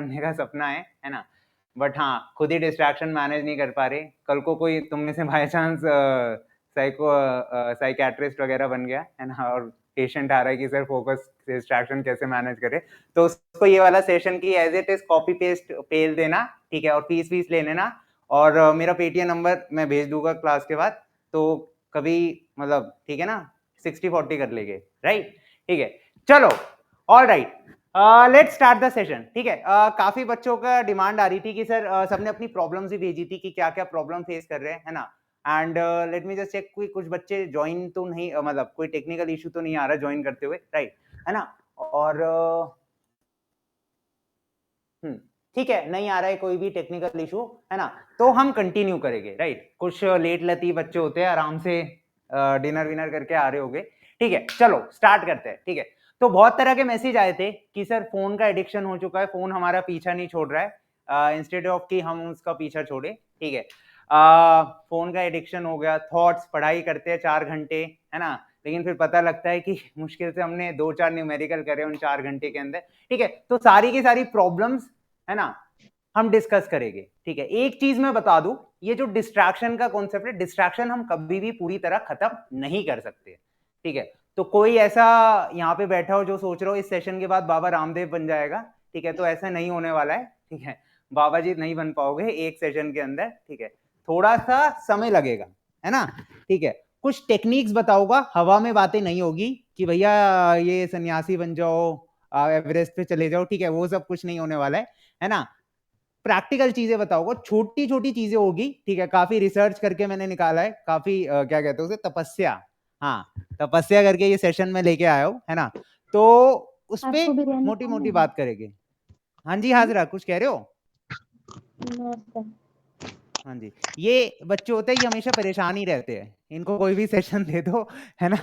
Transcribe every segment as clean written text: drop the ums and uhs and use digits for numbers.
बनने का सपना है ना, बट हाँ खुद ही डिस्ट्रैक्शन मैनेज नहीं कर पा रहे। कल को कोई तुम में से बाय चांस साइकेट्रिस्ट वगैरह बन गया है ना, और पेशेंट आ रहा है कि सर फोकस डिस्ट्रैक्शन कैसे मैनेज करे, तो उसको ये वाला सेशन की as it is copy paste पेल देना, ठीक है, और फीस ले लेना, और मेरा पेटीएम नंबर मैं भेज दूंगा क्लास के बाद, तो कभी मतलब ठीक है ना 60-40 कर लेंगे, राइट, ठीक है, चलो, all right, let's start the session, ठीक है। काफी बच्चों का डिमांड आ रही थी कि सर सबने अपनी प्रॉब्लम्स ही भेजी थी कि क्या क्या प्रॉब्लम फेस कर रहे हैं, है ना, and let me just check, कोई कुछ बच्चे ज्वाइन तो नहीं, मतलब कोई टेक्निकल इशू तो नहीं आ रहा ज्वाइन करते हुए, राइट, है ना, और ठीक है, नहीं आ रहा है कोई भी टेक्निकल इशू, है ना, तो हम कंटिन्यू करेंगे, राइट। कुछ लेट लती बच्चे होते हैं, आराम से डिनर विनर करके आ रहे होंगे, ठीक है, चलो स्टार्ट करते हैं, ठीक है। तो बहुत तरह के मैसेज आए थे कि सर फोन का एडिक्शन हो चुका है, फोन हमारा पीछा नहीं छोड़ रहा है, इंस्टेड ऑफ कि हम उसका पीछा छोड़े, ठीक है, फोन का एडिक्शन हो गया, थॉट्स, पढ़ाई करते हैं 4 घंटे, है ना, लेकिन फिर पता लगता है कि मुश्किल से हमने 2-4 न्यूमेरिकल करे उन 4 घंटे के अंदर, ठीक है, तो सारी की सारी प्रॉब्लम्स, है ना, हम डिस्कस करेंगे, ठीक है। एक चीज मैं बता दूं, ये जो डिस्ट्रैक्शन का कॉन्सेप्ट है, डिस्ट्रैक्शन हम कभी भी पूरी तरह खत्म नहीं कर सकते, ठीक है। तो कोई ऐसा यहाँ पे बैठा हो जो सोच रहा हो इस सेशन के बाद बाबा रामदेव बन जाएगा, ठीक है, तो ऐसा नहीं होने वाला है, ठीक है, बाबा जी नहीं बन पाओगे एक सेशन के अंदर, ठीक है, थोड़ा सा समय लगेगा, है ना, ठीक है। कुछ टेक्निक्स बताऊंगा, हवा में बातें नहीं होगी कि भैया ये सन्यासी बन जाओ, एवरेस्ट पे चले जाओ, ठीक है, वो सब कुछ नहीं होने वाला है ना, प्रैक्टिकल चीजें बताऊंगा, छोटी छोटी चीजें होगी, ठीक है, काफी रिसर्च करके मैंने निकाला है, काफी क्या कहते हैं उसे, तपस्या, हाँ, तपस्या करके ये सेशन में लेके आया हूं, है ना, तो उस पे मोटी मोटी बात करेंगे। हाँ जी हाजरा, कुछ कह रहे हो? हाँ जी, ये बच्चे होते हैं, ये हमेशा परेशान ही रहते हैं, इनको कोई भी सेशन दे दो, है ना,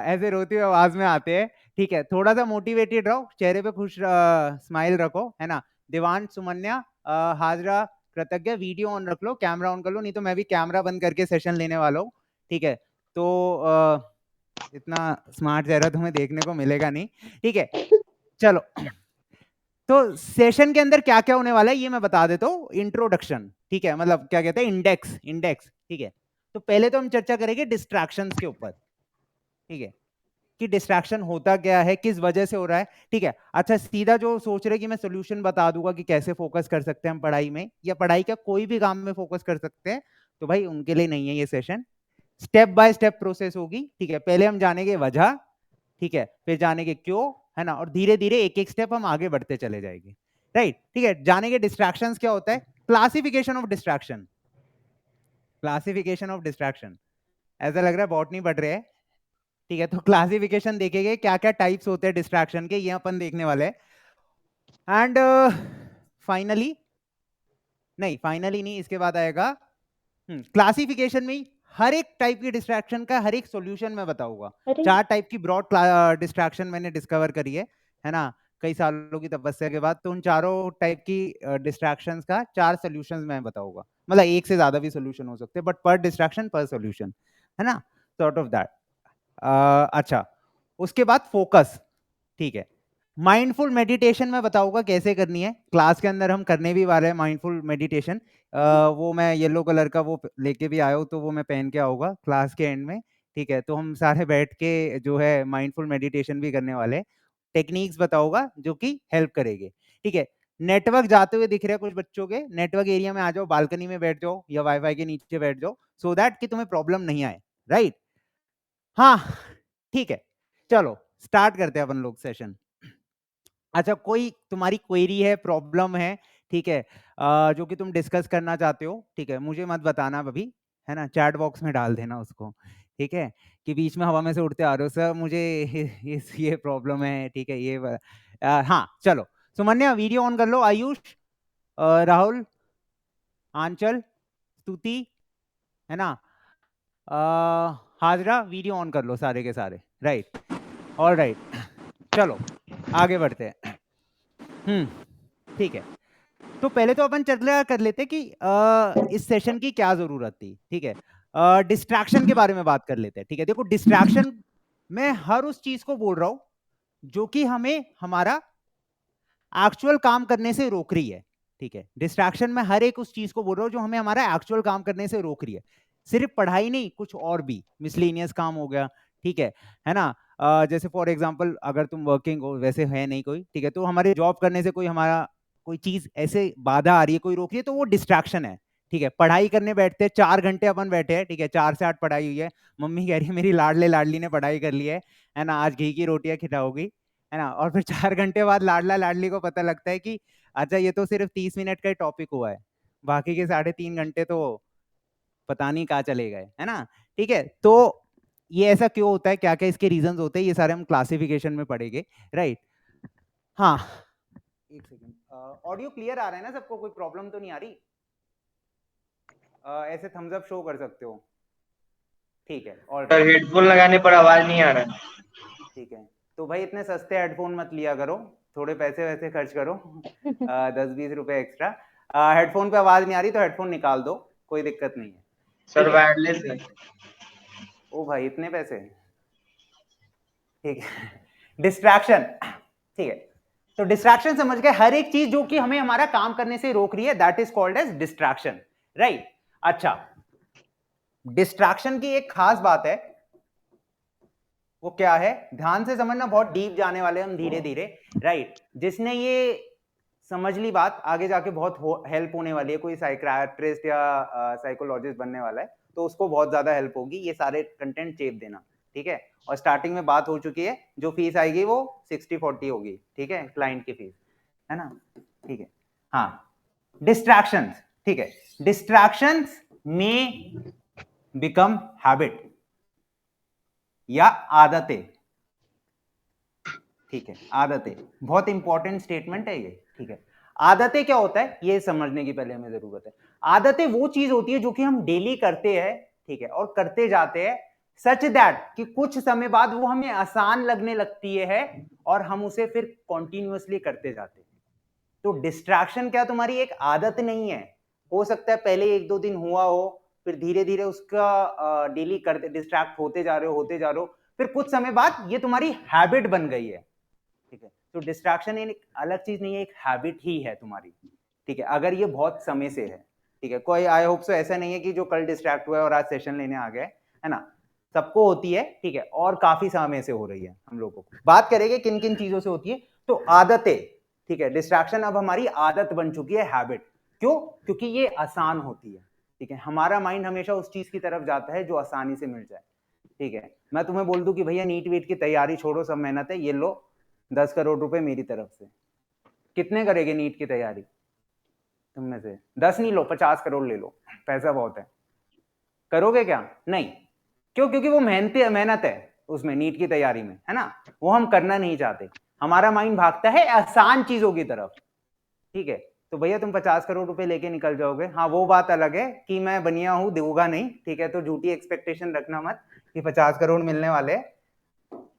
ऐसे रोती हुई आवाज में आते हैं, ठीक है, थोड़ा सा मोटिवेटेड रहो, चेहरे पे खुश स्माइल रखो, है ना। देवान, सुमन्या, हाजरा, कृतज्ञ, वीडियो ऑन रख लो, कैमरा ऑन कर लो, नहीं तो मैं भी कैमरा बंद करके सेशन लेने वाला हूँ, ठीक है, तो इतना स्मार्ट चेहरा तुम्हें देखने को मिलेगा नहीं, ठीक है, चलो। तो सेशन के अंदर क्या क्या होने वाला है ये मैं बता देता हूँ, इंट्रोडक्शन, ठीक है, मतलब क्या कहते हैं, इंडेक्स, ठीक है, तो पहले तो हम चर्चा करेंगे डिस्ट्रैक्शंस के ऊपर, ठीक है, कि डिस्ट्रैक्शन होता क्या है, किस वजह से हो रहा है, ठीक है। अच्छा, सीधा जो सोच रहे कि मैं सोल्यूशन बता दूंगा कि कैसे फोकस कर सकते हैं हम पढ़ाई में, या पढ़ाई का कोई भी काम में फोकस कर सकते हैं, तो भाई उनके लिए नहीं है ये session, step by step process होगी, ठीक है, पहले हम जानेंगे वजह, ठीक है, फिर जानेंगे क्यों, है ना, और धीरे धीरे एक एक स्टेप हम आगे बढ़ते चले जाएंगे, राइट, ठीक है। जानेंगे डिस्ट्रैक्शंस क्या होता है, classification of distraction, classification of distraction, ऐसा लग रहा है बॉटनी पढ़ रहे हैं, ठीक है, तो क्लासिफिकेशन देखेंगे क्या क्या टाइप्स होते हैं डिस्ट्रैक्शन के, ये अपन देखने वाले हैं, एंड फाइनली नहीं, इसके बाद आएगा क्लासिफिकेशन में हर एक टाइप की डिस्ट्रैक्शन का हर एक सॉल्यूशन मैं बताऊंगा। 4 टाइप की ब्रॉड डिस्ट्रैक्शन मैंने डिस्कवर करी है ना, कई सालों की तपस्या के बाद, तो उन चारों टाइप की डिस्ट्रैक्शंस का 4 सॉल्यूशंस मैं बताऊंगा, मतलब एक से ज्यादा भी सॉल्यूशन हो सकते हैं, बट पर डिस्ट्रैक्शन पर सॉल्यूशन, है ना, सॉर्ट ऑफ दैट। अच्छा, उसके बाद फोकस, ठीक है, माइंडफुल मेडिटेशन में बताऊंगा कैसे करनी है, क्लास के अंदर हम करने भी वाले हैं माइंडफुल मेडिटेशन, वो मैं येलो कलर का वो लेके भी आया हूँ, तो वो मैं पहन के आऊंगा क्लास के एंड में, ठीक है, तो हम सारे बैठ के जो है माइंडफुल मेडिटेशन भी करने वाले, टेक्निक्स बताऊंगा जो कि हेल्प करेगी, ठीक है। नेटवर्क जाते हुए दिख रहे हैं कुछ बच्चों के, नेटवर्क एरिया में आ जाओ, बालकनी में बैठ जाओ या वाईफाई के नीचे बैठ जाओ, सो दैट कि तुम्हें प्रॉब्लम नहीं आए, राइट, हाँ, ठीक है, चलो स्टार्ट करते हैं अपन लोग सेशन। अच्छा, कोई तुम्हारी क्वेरी है, प्रॉब्लम है, ठीक है, जो कि तुम डिस्कस करना चाहते हो, ठीक है, मुझे मत बताना अभी, है ना, चैट बॉक्स में डाल देना उसको, ठीक है, कि बीच में हवा में से उड़ते आ रहे हो सर मुझे ये प्रॉब्लम है, ठीक है, हाँ, चलो, सुमन्या वीडियो ऑन कर लो, आयुष, राहुल, आंचल, स्तुति, है ना, हाजरा, वीडियो ऑन कर लो सारे के सारे, राइट, ऑल राइट, चलो आगे बढ़ते हैं, ठीक है, तो पहले तो अपन चर्चा कर लेते कि इस सेशन की क्या जरूरत थी, ठीक है, डिस्ट्रैक्शन के बारे में बात कर लेते हैं, ठीक है, देखो डिस्ट्रैक्शन मैं हर उस चीज को बोल रहा हूं जो कि हमें हमारा एक्चुअल काम करने से रोक रही है, ठीक है। डिस्ट्रैक्शन में हर एक उस चीज को बोल रहा हूँ जो हमें हमारा एक्चुअल काम करने से रोक रही है, सिर्फ पढ़ाई नहीं, कुछ और भी मिसलेनियस काम हो गया, ठीक है ना। जैसे फॉर एग्जांपल अगर तुम वर्किंग हो, वैसे है नहीं कोई, ठीक है, तो हमारे जॉब करने से कोई हमारा कोई चीज ऐसे बाधा आ रही है, कोई रोक रही है, तो वो डिस्ट्रैक्शन है, ठीक है। पढ़ाई करने बैठते हैं, 4 घंटे अपन बैठे हैं, ठीक है, 4 से 8 पढ़ाई हुई है, मम्मी कह रही है मेरी लाडले लाडली ने पढ़ाई कर ली है ना, आज घी की रोटियां खिलाओगी, है ना, और फिर 4 घंटे बाद लाडला लाडली को पता लगता है कि अच्छा ये तो सिर्फ 30 मिनट का ही टॉपिक हुआ है, बाकी के 3.5 घंटे तो पता नहीं कहाँ चले गए, है ना, ठीक है। तो ये ऐसा क्यों होता है, क्या क्या इसके रीजंस होते हैं, ये सारे हम क्लासिफिकेशन में पढ़ेंगे, राइट। हाँ, एक सेकंड, ऑडियो क्लियर आ रहा है ना सबको, कोई प्रॉब्लम तो नहीं आ रही? ऐसे थम्स अप शो कर सकते हो, ठीक है। और सर हेडफोन लगाने पर आवाज नहीं आ रहा है। ठीक है, तो भाई इतने सस्ते हेडफोन मत लिया करो, थोड़े पैसे वैसे खर्च करो, 10-20 रुपए एक्स्ट्रा। हेडफोन पे आवाज नहीं आ रही तो हेडफोन निकाल दो, कोई दिक्कत नहीं है, सर ठीक है। वायरलेस है। ओ भाई इतने पैसे, ठीक है। डिस्ट्रैक्शन, ठीक है, तो डिस्ट्रैक्शन समझ गए, हर एक चीज जो कि हमें हमारा काम करने से रोक रही है, that is called as distraction, right. अच्छा, डिस्ट्रैक्शन की एक खास बात है, वो क्या है, ध्यान से समझना, बहुत डीप जाने वाले हम धीरे धीरे, राइट। जिसने ये समझ ली बात, आगे जाके बहुत हेल्प होने वाली है, कोई साइकियाट्रिस्ट या साइकोलॉजिस्ट बनने वाला है तो उसको बहुत ज्यादा हेल्प होगी, ये सारे कंटेंट चेप देना, ठीक है। और स्टार्टिंग में बात हो चुकी है, जो फीस आएगी वो 60-40 होगी, ठीक है, क्लाइंट की फीस, है ना, ठीक है। हाँ, डिस्ट्रैक्शंस, ठीक है, डिस्ट्रैक्शंस में बिकम हैबिट या आदतें, ठीक है, आदतें, बहुत इंपॉर्टेंट स्टेटमेंट है ये, ठीक है। आदतें क्या होता है ये समझने की पहले हमें जरूरत है। आदतें वो चीज होती है जो कि हम डेली करते हैं, ठीक है, और करते जाते हैं सच दैट कि कुछ समय बाद वो हमें आसान लगने लगती है और हम उसे फिर कॉन्टिन्यूअसली करते जाते हैं। तो डिस्ट्रैक्शन क्या तुम्हारी एक आदत नहीं है, हो सकता है पहले 1-2 दिन हुआ हो, फिर धीरे धीरे उसका डेली करते डिस्ट्रैक्ट होते जा रहे हो, फिर कुछ समय बाद ये तुम्हारी हैबिट बन गई है, ठीक है। तो डिस्ट्रैक्शन एक अलग चीज नहीं है, एक हैबिट ही है तुम्हारी, ठीक है, अगर ये बहुत समय से है, ठीक है। कोई आई होप सो ऐसा नहीं है कि जो कल डिस्ट्रैक्ट हुआ है और आज सेशन लेने आ गए, है ना, सबको होती है, ठीक है, और काफी समय से हो रही है हम लोगों को। बात करेंगे किन किन चीजों से होती है, तो आदतें, ठीक है, डिस्ट्रैक्शन अब हमारी आदत बन चुकी है, हैबिट, क्यों, क्योंकि ये आसान होती है, ठीक है, हमारा माइंड हमेशा उस चीज की तरफ जाता है जो आसानी से मिल जाए, ठीक है। मैं तुम्हें बोल दूं कि भैया नीट वीट की तैयारी छोड़ो, सब मेहनत है, ये लो 10 करोड़ रुपए मेरी तरफ से, कितने करेंगे नीट की तैयारी तुम में से? 10 नहीं लो, 50 करोड़ ले लो, पैसा बहुत है, करोगे क्या? नहीं, क्यों? क्योंकि वो मेहनत है उसमें, नीट की तैयारी में, है ना, वो हम करना नहीं चाहते, हमारा माइंड भागता है आसान चीजों की तरफ, ठीक है। तो भैया तुम 50 करोड़ रुपए लेके निकल जाओगे, हाँ वो बात अलग है कि मैं बनिया हूं, दूंगा नहीं, ठीक है, तो झूठी एक्सपेक्टेशन रखना मत कि 50 करोड़ मिलने वाले,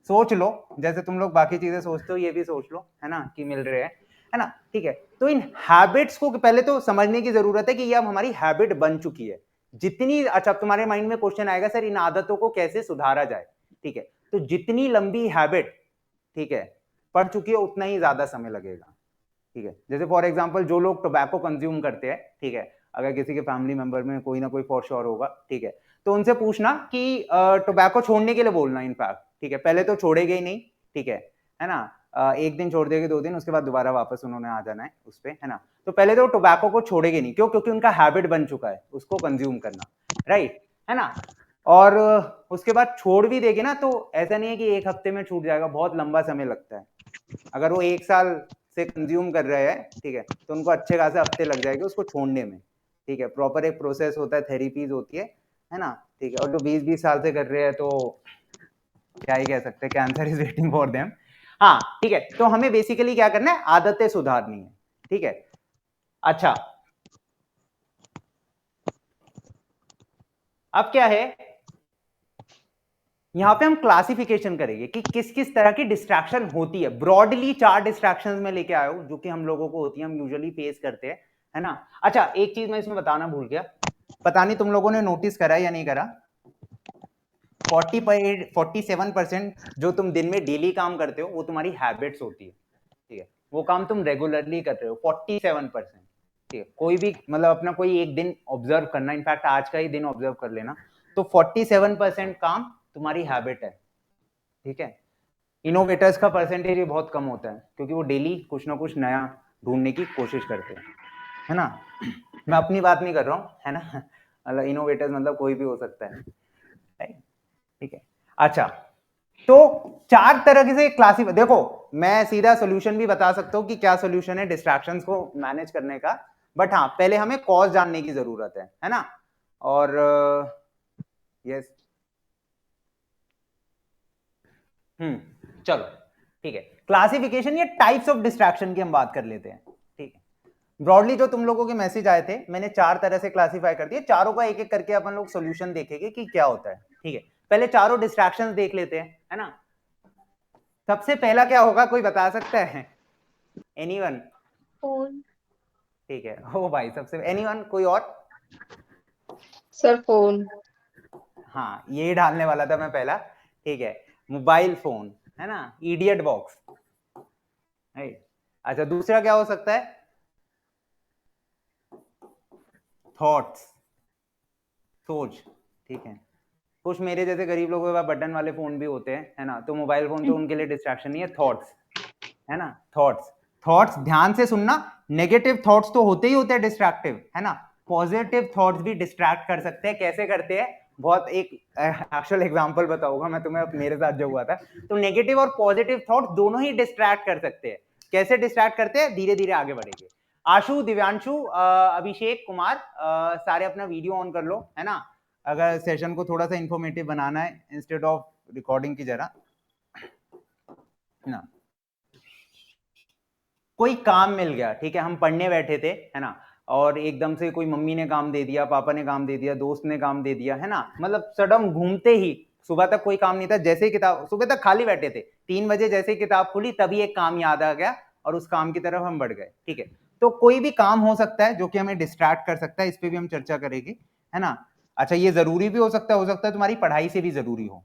सोच लो जैसे तुम लोग बाकी चीजें सोचते हो, ये भी सोच लो, है ना, कि मिल रहे हैं, है ना, ठीक है। तो इन हैबिट्स को पहले तो समझने की जरूरत है कि ये अब हमारी हैबिट बन चुकी है, जितनी, अच्छा तुम्हारे माइंड में क्वेश्चन आएगा सर इन आदतों को कैसे सुधारा जाए, ठीक है, तो जितनी लंबी हैबिट, ठीक है, पड़ चुकी है उतना ही ज्यादा समय लगेगा, ठीक है। जैसे फॉर एग्जांपल जो लोग टोबैको कंज्यूम करते हैं, ठीक है, अगर किसी के फैमिली मेंबर में कोई ना कोई फॉर श्योर होगा, ठीक है, तो उनसे पूछना कि टोबैको छोड़ने के लिए बोलना, इनफैक्ट, ठीक है, पहले तो छोड़ेगे ही नहीं, ठीक है ना, एक दिन छोड़ देंगे, 2 दिन, उसके बाद दोबारा वापस उन्होंने आ जाना है उस पे, है ना। तो पहले तो टोबैको को छोड़ेगे नहीं, क्यों? क्योंकि उनका हैबिट बन चुका है उसको कंज्यूम करना, राइट, है ना। और उसके बाद छोड़ भी देगे ना, तो ऐसा नहीं है कि एक हफ्ते में छूट जाएगा, बहुत लंबा समय लगता है। अगर वो 1 साल से कंज्यूम कर रहे हैं, ठीक है, तो उनको अच्छे खासे हफ्ते लग जाएंगे उसको छोड़ने में, ठीक है, प्रॉपर एक प्रोसेस होता है, थेरेपीज होती है ना, ठीक है। और जो 20-20 साल से कर रहे हैं तो क्या ही कह सकते हैं, cancer is waiting for them. हाँ, ठीक है, तो हमें बेसिकली क्या करना है, आदतें सुधारनी है, ठीक है। अच्छा, अब क्या है, यहां पे हम क्लासिफिकेशन करेंगे कि किस किस तरह की डिस्ट्रैक्शन होती है। ब्रॉडली 4 डिस्ट्रैक्शंस में लेके आया हूं जो कि हम लोगों को होती है, हम यूजुअली फेस करते हैं, है ना। अच्छा, एक चीज मैं इसमें बताना भूल गया, पता नहीं तुम लोगों ने नोटिस करा या नहीं करा, 47% जो तुम दिन में डेली काम करते हो वो तुम्हारी हैबिट्स होती है, ठीक है। वो काम तुम रेगुलरली कर रहे हो 47%। ठीक है, कोई भी मतलब अपना कोई एक दिन ऑब्जर्व करना, इनफैक्ट आज का ही दिन ऑब्जर्व कर लेना, तो 47% काम तुम्हारी हैबिट है। ठीक है, इनोवेटर्स का परसेंटेज ही बहुत कम होता है क्योंकि वो डेली कुछ ना कुछ नया ढूंढने की कोशिश करते हैं, है ना। मैं अपनी बात नहीं कर रहा हूँ, है ना, मतलब इनोवेटर्स मतलब कोई भी हो सकता है, ठीक है। अच्छा, तो 4 तरह से क्लासिफाई, देखो मैं सीधा सॉल्यूशन भी बता सकता हूँ कि क्या सॉल्यूशन है डिस्ट्रैक्शंस को मैनेज करने का, बट हाँ पहले हमें कॉज जानने की जरूरत है ना। और यस, चलो ठीक है, क्लासिफिकेशन या टाइप्स ऑफ डिस्ट्रैक्शन की हम बात कर लेते हैं। ठीक है, ब्रॉडली जो तुम लोगों के मैसेज आए थे मैंने 4 तरह से क्लासिफाई कर दिए, चारों का एक एक करके अपन लोग सॉल्यूशन देखेंगे कि क्या होता है। ठीक है, पहले चारों डिस्ट्रैक्शंस देख लेते हैं, है ना। सबसे पहला क्या होगा, कोई बता सकता है? एनीवन? फोन। ठीक है, ओ भाई सबसे एनीवन, कोई और? Sir phone. हाँ ये डालने वाला था मैं पहला। ठीक है, मोबाइल फोन, है ना, इडियट बॉक्स। अच्छा दूसरा क्या हो सकता है? थॉट्स, सोच। ठीक है, कुछ मेरे जैसे गरीब लोगों के पास बटन वाले फोन भी होते हैं, है ना, तो मोबाइल फोन तो उनके लिए डिस्ट्रैक्शन नहीं है, थॉट्स, है ना। थॉट्स, थॉट्स ध्यान से सुनना, नेगेटिव थॉट्स तो होते ही होते हैं डिस्ट्रैक्टिव, है ना, पॉजिटिव थॉट्स भी डिस्ट्रैक्ट कर सकते हैं। कैसे करते हैं, बहुत एक एक्चुअल एग्जांपल बताऊंगा मैं तुम्हें, मेरे साथ जो हुआ था। तो नेगेटिव और पॉजिटिव थॉट्स दोनों ही डिस्ट्रैक्ट कर सकते हैं। कैसे डिस्ट्रैक्ट करते हैं, धीरे धीरे आगे बढ़ेंगे। आशु, दिव्यांशु, अभिषेक, कुमार, सारे अपना वीडियो ऑन कर लो, है ना, अगर सेशन को थोड़ा सा इंफॉर्मेटिव बनाना है इंस्टेड ऑफ रिकॉर्डिंग की जरा ना। कोई काम मिल गया, ठीक है, हम पढ़ने बैठे थे, है ना, और एकदम से कोई मम्मी ने काम दे दिया, पापा ने काम दे दिया, दोस्त ने काम दे दिया, है ना, मतलब सडन घूमते ही, सुबह तक कोई काम नहीं था, जैसे ही किताब, सुबह तक खाली बैठे थे, 3 बजे जैसे ही किताब खुली तभी एक काम याद आ गया और उस काम की तरफ हम बढ़ गए। ठीक है, तो कोई भी काम हो सकता है जो कि हमें डिस्ट्रैक्ट कर सकता है, इस पे भी हम चर्चा करेंगे, है ना। अच्छा, ये जरूरी भी हो सकता है तुम्हारी पढ़ाई से भी जरूरी हो।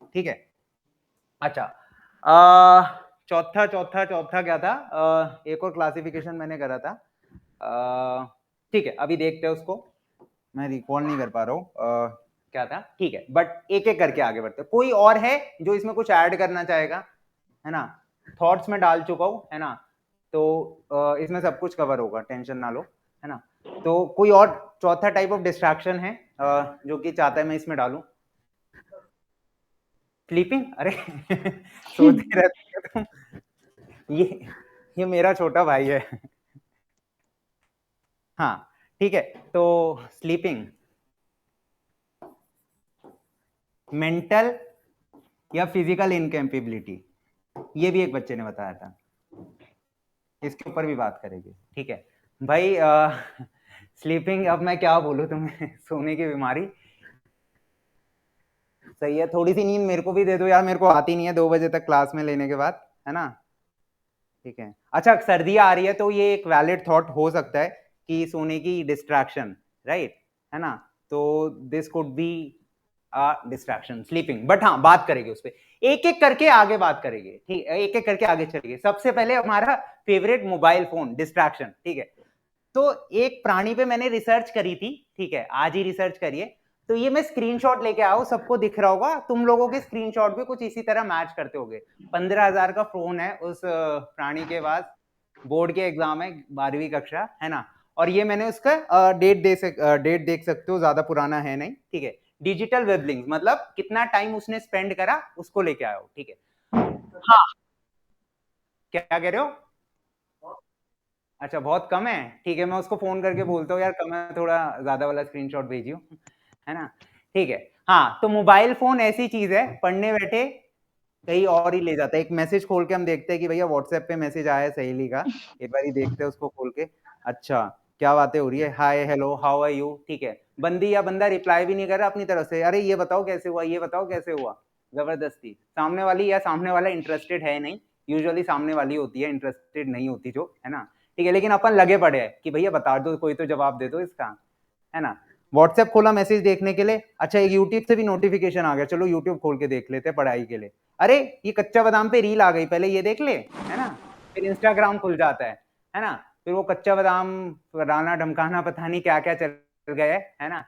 ठीक है, अच्छा, चौथा चौथा चौथा क्या था, एक और क्लासिफिकेशन मैंने करा था, ठीक है अभी देखते हैं उसको, मैं रिकॉल नहीं कर पा रहा हूँ क्या था। ठीक है, बट एक एक करके आगे बढ़ते हैं। कोई और है जो इसमें कुछ ऐड करना चाहेगा, है ना। थॉट्स में डाल चुका हूँ, है ना, तो इसमें सब कुछ कवर होगा, टेंशन ना लो, है ना। तो कोई और चौथा टाइप ऑफ डिस्ट्रैक्शन है जो कि चाहता है मैं इसमें डालूं? स्लीपिंग? अरे सोते रहते हो तुम, ये मेरा छोटा भाई है। हाँ ठीक है, तो स्लीपिंग, मेंटल या फिजिकल इनकेपेबिलिटी, ये भी एक बच्चे ने बताया था, इसके ऊपर भी बात करेंगे। ठीक है भाई, स्लीपिंग, अब मैं क्या बोलूं तुम्हें, सोने की बीमारी, सही है, थोड़ी सी नींद मेरे को भी दे दो यार, मेरे को आती नहीं है 2 बजे तक क्लास में लेने के बाद, है ना। ठीक है, अच्छा सर्दियां आ रही है तो ये एक वैलिड थॉट हो सकता है कि सोने की डिस्ट्रैक्शन, राइट, है ना, तो this could be distraction, sleeping, but हाँ बात करेंगे उस पर, एक एक करके आगे बात करेंगे। ठीक है, एक एक करके आगे चलेंगे। सबसे पहले हमारा फेवरेट मोबाइल फोन डिस्ट्रैक्शन। ठीक है, तो एक प्राणी पे मैंने रिसर्च करी थी, ठीक है, आज ही रिसर्च करिए, तो ये मैं स्क्रीनशॉट लेके आया हूं, सबको दिख रहा होगा, तुम लोगों के स्क्रीनशॉट भी कुछ इसी तरह मैच करते होंगे। 15,000 का फोन है उस प्राणी के पास, बोर्ड के एग्जाम है, 12वीं कक्षा, है ना, और ये मैंने उसका डेट देख सकते हो, ज्यादा पुराना है नहीं। ठीक है, डिजिटल वेबलिंग मतलब कितना टाइम उसने स्पेंड करा उसको लेके आया हो। ठीक है, हाँ क्या कह रहे हो? अच्छा बहुत कम है, ठीक है, मैं उसको फोन करके बोलता हूँ यार कम है, थोड़ा ज्यादा वाला स्क्रीनशॉट भेजियो, है ना। ठीक है, हाँ तो मोबाइल फोन ऐसी चीज है, पढ़ने बैठे कहीं और ही ले जाता है। एक मैसेज खोल के हम देखते हैं कि भैया व्हाट्सएप पे मैसेज आया है सहेली का, एक बार ही देखते हैं उसको खोल के, अच्छा क्या बातें हो रही है, hi hello how are you, ठीक है, बंदी या बंदा रिप्लाई भी नहीं कर रहा अपनी तरफ से, अरे ये बताओ कैसे हुआ, ये बताओ कैसे हुआ, जबरदस्ती, सामने वाली या सामने वाला इंटरेस्टेड है नहीं, यूजुअली सामने वाली होती है इंटरेस्टेड नहीं होती जो, है ना। ठीक है, लेकिन अपन लगे पड़े हैं कि भैया बता दो, कोई तो जवाब दे दो इसका, है ना। व्हाट्सएप खोला मैसेज देखने के लिए, अच्छा एक यूट्यूब से भी नोटिफिकेशन आ गया, चलो यूट्यूब खोल के देख लेते हैं पढ़ाई के लिए, अरे ये कच्चा बादाम पे रील आ गई, पहले ये देख ले, है ना। फिर इंस्टाग्राम खुल जाता है ना, फिर वो कच्चा बादाम, राना ढमकाना, पता नहीं क्या क्या चल गए, है ना।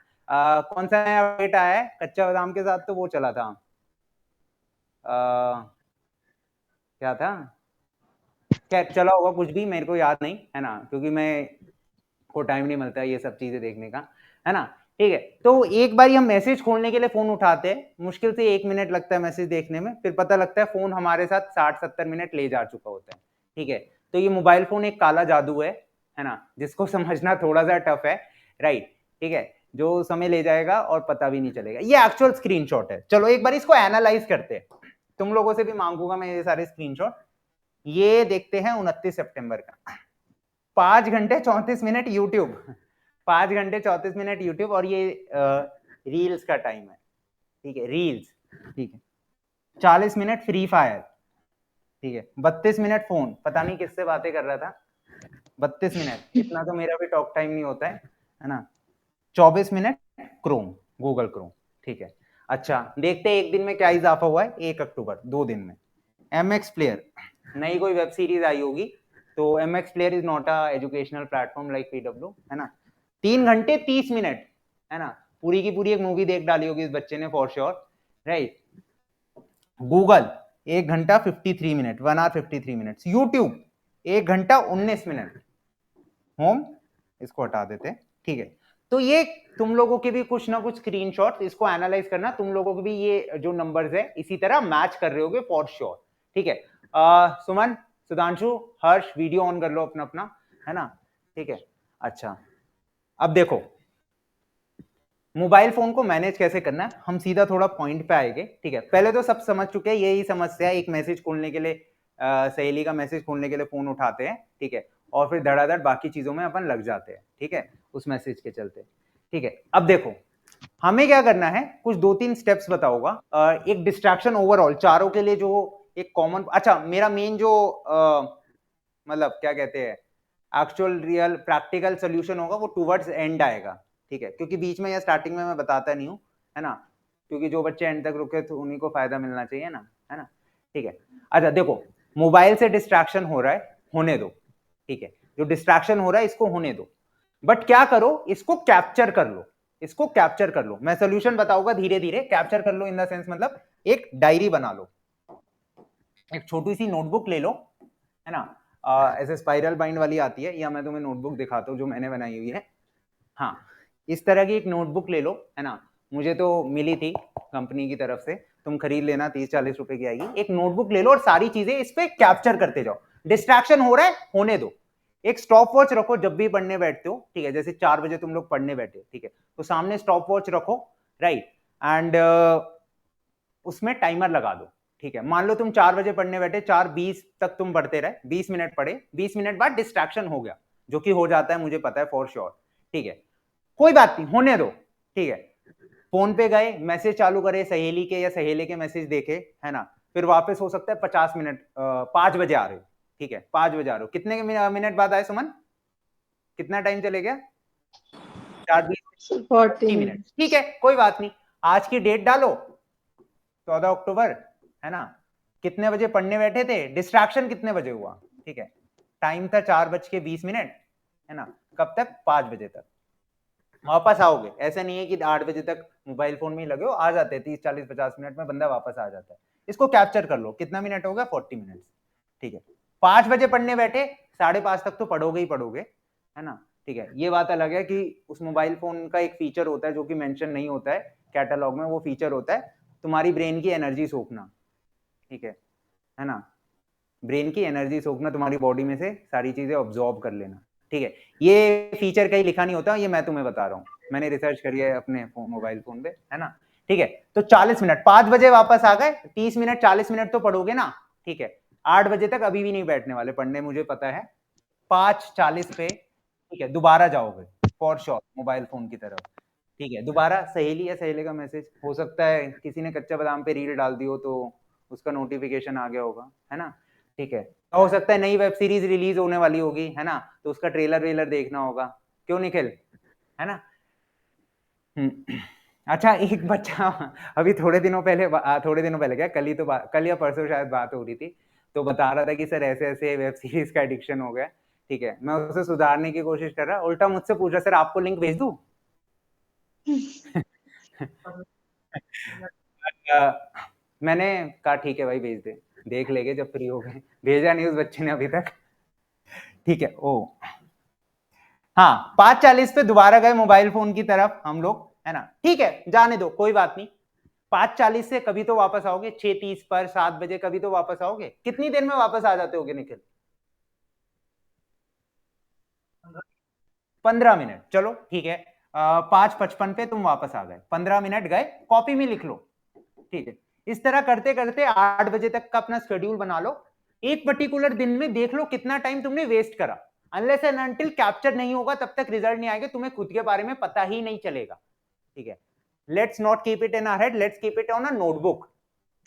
कौन सा नया अपडेट आया है कच्चा बादाम के साथ, तो वो चला था, क्या था, क्या चला होगा कुछ भी, मेरे को याद नहीं, है ना, क्योंकि मैं को टाइम नहीं मिलता ये सब चीजें देखने का, है ना। ठीक है, तो एक बार हम मैसेज खोलने के लिए फोन उठाते हैं, मुश्किल से 1 मिनट लगता है मैसेज देखने में, फिर पता लगता है फोन हमारे साथ 60-70 मिनट ले जा चुका होता है। ठीक है, तो ये मोबाइल फोन एक काला जादू है ना, जिसको समझना थोड़ा सा टफ है, राइट। ठीक है, जो समय ले जाएगा और पता भी नहीं चलेगा। ये एक्चुअल स्क्रीनशॉट है, चलो एक बार इसको एनालाइज करते हैं, तुम लोगों से भी मांगूंगा मैं ये सारे स्क्रीनशॉट। ये देखते हैं 29 सितंबर का, 5 घंटे 34 मिनट यूट्यूब, 5 घंटे 34 मिनट यूट्यूब, और ये रील्स का टाइम है। ठीक है, रील्स, ठीक है, 40 मिनट फ्री फायर, ठीक है, 32 मिनट फोन, पता नहीं किससे बातें कर रहा था, 32 मिनट, इतना तो मेरा भी टॉक टाइम नहीं होता है ना। 24 मिनट क्रोम, गूगल क्रोम, ठीक है। अच्छा, देखते हैं एक दिन में क्या इजाफा हुआ है, 1 अक्टूबर, 2 दिन में। MX प्लेयर, नई कोई वेब सीरीज आई होगी, तो MX player is not a educational platform like PW, है ना। 3 घंटे 30 मिनट, है ना, पूरी की पूरी एक मूवी देख डाली होगी इस बच्चे ने फॉर श्योर, राइट। गूगल 1 घंटा 53 मिनट, 1 आवर 53 मिनट। यूट्यूब 1 घंटा 19 मिनट। होम, इसको हटा देते, ठीक है। तो ये तुम लोगों के भी कुछ ना कुछ स्क्रीनशॉट, इसको एनालाइज करना, तुम लोगों के भी ये जो नंबर्स है इसी तरह मैच कर रहे होगे फॉर श्योर, ठीक है। सुमन, सुधांशु, हर्ष, वीडियो ऑन कर लो अपना अपना, है ना, ठीक है। अच्छा, अब देखो मोबाइल फोन को मैनेज कैसे करना है, हम सीधा थोड़ा पॉइंट पे आएंगे, ठीक है। पहले तो सब समझ चुके हैं यही समस्या है, एक मैसेज खोलने के लिए, सहेली का मैसेज खोलने के लिए फोन उठाते हैं, ठीक है, और फिर धड़ाधड़ बाकी चीजों में अपन लग जाते हैं, ठीक है, उस मैसेज के चलते, ठीक है। अब देखो हमें क्या करना है, कुछ 2-3 स्टेप्स बताऊंगा, एक डिस्ट्रैक्शन ओवरऑल चारों के लिए जो एक कॉमन, अच्छा मेरा मेन जो मतलब क्या कहते हैं एक्चुअल रियल प्रैक्टिकल सोल्यूशन होगा वो टुवर्ड्स एंड आएगा, ठीक है, क्योंकि बीच में या स्टार्टिंग में मैं बताता नहीं हूँ, है ना, क्योंकि जो बच्चे एंड तक रुके तो उन्हीं को फायदा मिलना चाहिए ना, है ना, ठीक है। अच्छा देखो, मोबाइल से डिस्ट्रैक्शन हो रहा है, होने दो, ठीक है, जो डिस्ट्रैक्शन हो रहा है इसको होने दो, बट क्या करो, इसको कैप्चर कर लो, इसको कैप्चर कर लो, मैं सोल्यूशन बताऊंगा धीरे धीरे, कैप्चर कर लो इन द सेंस मतलब एक डायरी बना लो, एक छोटी सी नोटबुक ले लो, है ना, ऐसे स्पाइरल बाइंड वाली आती है, या मैं तुम्हें नोटबुक दिखाता हूँ जो मैंने बनाई हुई है, हाँ, इस तरह की एक नोटबुक ले लो, है ना, मुझे तो मिली थी कंपनी की तरफ से, तुम खरीद लेना, 30-40 रुपए की आएगी। एक नोटबुक ले लो और सारी चीजें इस पे कैप्चर करते जाओ, डिस्ट्रैक्शन हो रहा है होने दो, एक स्टॉप वॉच रखो जब भी पढ़ने बैठते हो, ठीक है, जैसे 4 बजे तुम लोग पढ़ने बैठे, ठीक है, तो सामने स्टॉप वॉच रखो, राइट, एंड उसमें टाइमर लगा दो, ठीक है। मान लो तुम 4 बजे पढ़ने बैठे, 4:20 तक तुम पढ़ते रहे, 20 मिनट पढ़े, 20 मिनट बाद डिस्ट्रैक्शन हो गया, जो कि हो जाता है मुझे पता है फॉर श्योर, ठीक है, कोई बात नहीं, होने दो, ठीक है। फोन पे गए, मैसेज चालू करे, सहेली के या सहेले के मैसेज देखे, है ना, फिर वापस हो सकता है 50 मिनट, 5 बजे आ रहे हो, ठीक है, 5 बजे आ रहे हो, कितने मिनट बाद आए सुमन, कितना टाइम चले गया, 40 मिनट, ठीक है, कोई बात नहीं, आज की डेट डालो 14 अक्टूबर, है ना, कितने बजे पढ़ने बैठे थे, डिस्ट्रैक्शन कितने बजे हुआ, ठीक है, टाइम था 4:20, है ना, कब तक, 5 बजे तक वापस आओगे, ऐसा नहीं है कि 8 बजे तक मोबाइल फोन में ही लगे हो, आ जाते हैं 30-40-50 मिनट में बंदा वापस आ जाता है, इसको कैप्चर कर लो, कितना मिनट होगा, 40 मिनट, ठीक है। 5 बजे पढ़ने बैठे, 5:30 तक तो पढ़ोगे ही पढ़ोगे, है ना, ठीक है। ये बात अलग है कि उस मोबाइल फोन का एक फीचर होता है जो कि मेंशन नहीं होता है कैटलॉग में, वो फीचर होता है तुम्हारी ब्रेन की एनर्जी सोखना, ठीक है ना, ब्रेन की एनर्जी सोखना, तुम्हारी बॉडी में से सारी चीजें ऑब्जॉर्व कर लेना, ठीक है। ये फीचर कहीं लिखा नहीं होता, ये मैं तुम्हें बता रहा हूँ, मैंने रिसर्च करी है अपने मोबाइल फोन पे, है ना, ठीक है। तो 40 मिनट, 5 बजे वापस आ गए, 30 मिनट 40 मिनट तो पढ़ोगे ना, ठीक है। 8 बजे तक अभी भी नहीं बैठने वाले पढ़ने, मुझे पता है, 5:40 पे, ठीक है, दोबारा जाओगे फॉर श्योर मोबाइल फोन की तरफ, ठीक है। दोबारा सहेली या सहेले का मैसेज, हो सकता है किसी ने कच्चा बादाम पे रील डाल दी हो तो उसका नोटिफिकेशन आ गया होगा, है ना, ठीक है। हो सकता है नई वेब सीरीज रिलीज होने वाली होगी, है ना, तो उसका ट्रेलर वेलर देखना होगा, क्यों निखिल, है ना। अच्छा, एक बच्चा अभी थोड़े दिनों पहले क्या, कल या परसों शायद बात हो रही थी, तो बता रहा था कि सर ऐसे ऐसे वेब सीरीज का एडिक्शन हो गया। ठीक है, मैं उसे सुधारने की कोशिश कर रहा, उल्टा मुझसे पूछा सर आपको लिंक भेज दूं? मैंने कहा ठीक है भाई भेज दे, देख लेंगे जब फ्री हो गए। भेजा नहीं उस बच्चे ने अभी तक। ठीक है, ओ हाँ 5:40 पे दोबारा गए मोबाइल फोन की तरफ हम लोग, है ना। ठीक है जाने दो, कोई बात नहीं। 5:40 से कभी तो वापस आओगे, 6:30 पर, 7 बजे कभी तो वापस आओगे। कितनी देर में वापस आ जाते होगे निखिल? 15 मिनट, चलो ठीक है। 5:55 पे तुम वापस आ गए, 15 मिनट गए, कॉपी में लिख लो। ठीक है, इस तरह करते करते 8 बजे तक का अपना शेड्यूल बना लो। एक पर्टिकुलर दिन में देख लो कितना टाइम तुमने वेस्ट करा। अनलेस एंड अनटिल कैप्चर नहीं होगा तब तक रिजल्ट नहीं आएगा, तुम्हें खुद के बारे में पता ही नहीं चलेगा। ठीक है, let's not keep it in our head, let's keep it on a notebook.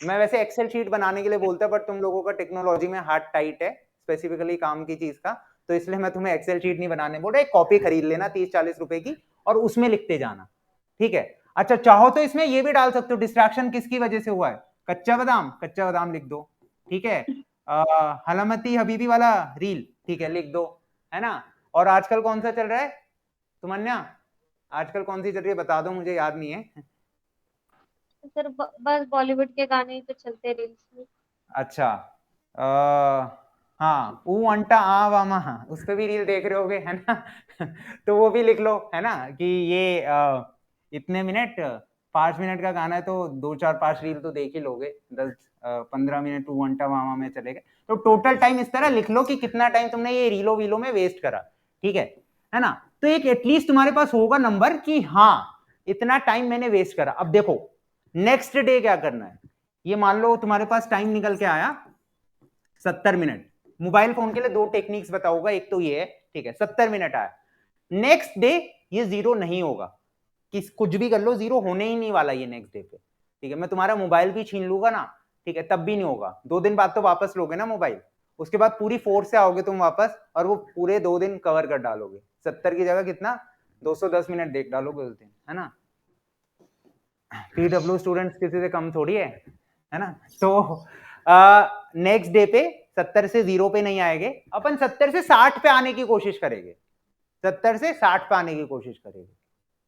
मैं वैसे एक्सेल शीट बनाने के लिए बोलता, बट तुम लोगों का टेक्नोलॉजी में हाथ टाइट है, स्पेसिफिकली काम की चीज का, तो इसलिए मैं तुम्हें एक्सेल शीट नहीं बनाने बोल रहा। एक कॉपी खरीद लेना 30-40 रुपए की, और उसमें लिखते जाना। ठीक है, अच्छा चाहो तो इसमें ये भी डाल सकते हो, डिस्ट्रैक्शन किसकी वजह से हुआ है। कच्चा बादाम, कच्चा बादाम लिख दो। ठीक है, हलामती हबीबी वाला रील, ठीक है लिख दो, है ना। और आजकल कौन सा चल रहा है सुमन्या? आजकल कौन सी चल रही है बता दो, मुझे याद नहीं है। सर बस बॉलीवुड के गाने ही तो चलते रील्स में। अच्छा, हाँ ऊ अंटा आ वामा, उस पे भी रील देख रहे होगे, है ना। तो वो भी लिख लो, है ना, कि ये इतने मिनट, 5 मिनट का गाना है तो 2 4 5 रील तो देख ही लोगे, 10 15 मिनट ऊ अंटा वामा में चलेगा। तो टोटल टाइम इस तरह लिख लो कि कितना टाइम तुमने ये रीलो वीलो में वेस्ट करा। ठीक है ना। तो एक एटलीस्ट तुम्हारे पास होगा नंबर कि हाँ इतना टाइम मैंने वेस्ट करा। अब देखो नेक्स्ट डे क्या करना है। ये मान लो तुम्हारे पास टाइम निकल के आया 70 मिनट। मोबाइल फोन के लिए 2 टेक्निक्स बताऊंगा, एक तो ये है, ठीक है 70 मिनट आया। नेक्स्ट डे ये जीरो नहीं होगा, कि कुछ भी कर लो जीरो होने ही नहीं वाला ये नेक्स्ट डे पे। ठीक है, मैं तुम्हारा मोबाइल भी छीन लूंगा ना, ठीक है तब भी नहीं होगा। 2 दिन बाद तो वापस लोगे ना मोबाइल, उसके बाद पूरी फोर्स से आओगे तुम वापस, और वो पूरे 2 दिन कवर कर डालोगे। 70 की जगह कितना 210 मिनट देख डालोगे उस दिन, है ना। पीडब्ल्यू स्टूडेंट्स किसी से कम थोड़ी है ना। तो नेक्स्ट डे पे 70 से 0 पे नहीं आएंगे अपन, 70 से 60 पे आने की कोशिश करेंगे। 70 से 60 पे आने की कोशिश करेंगे,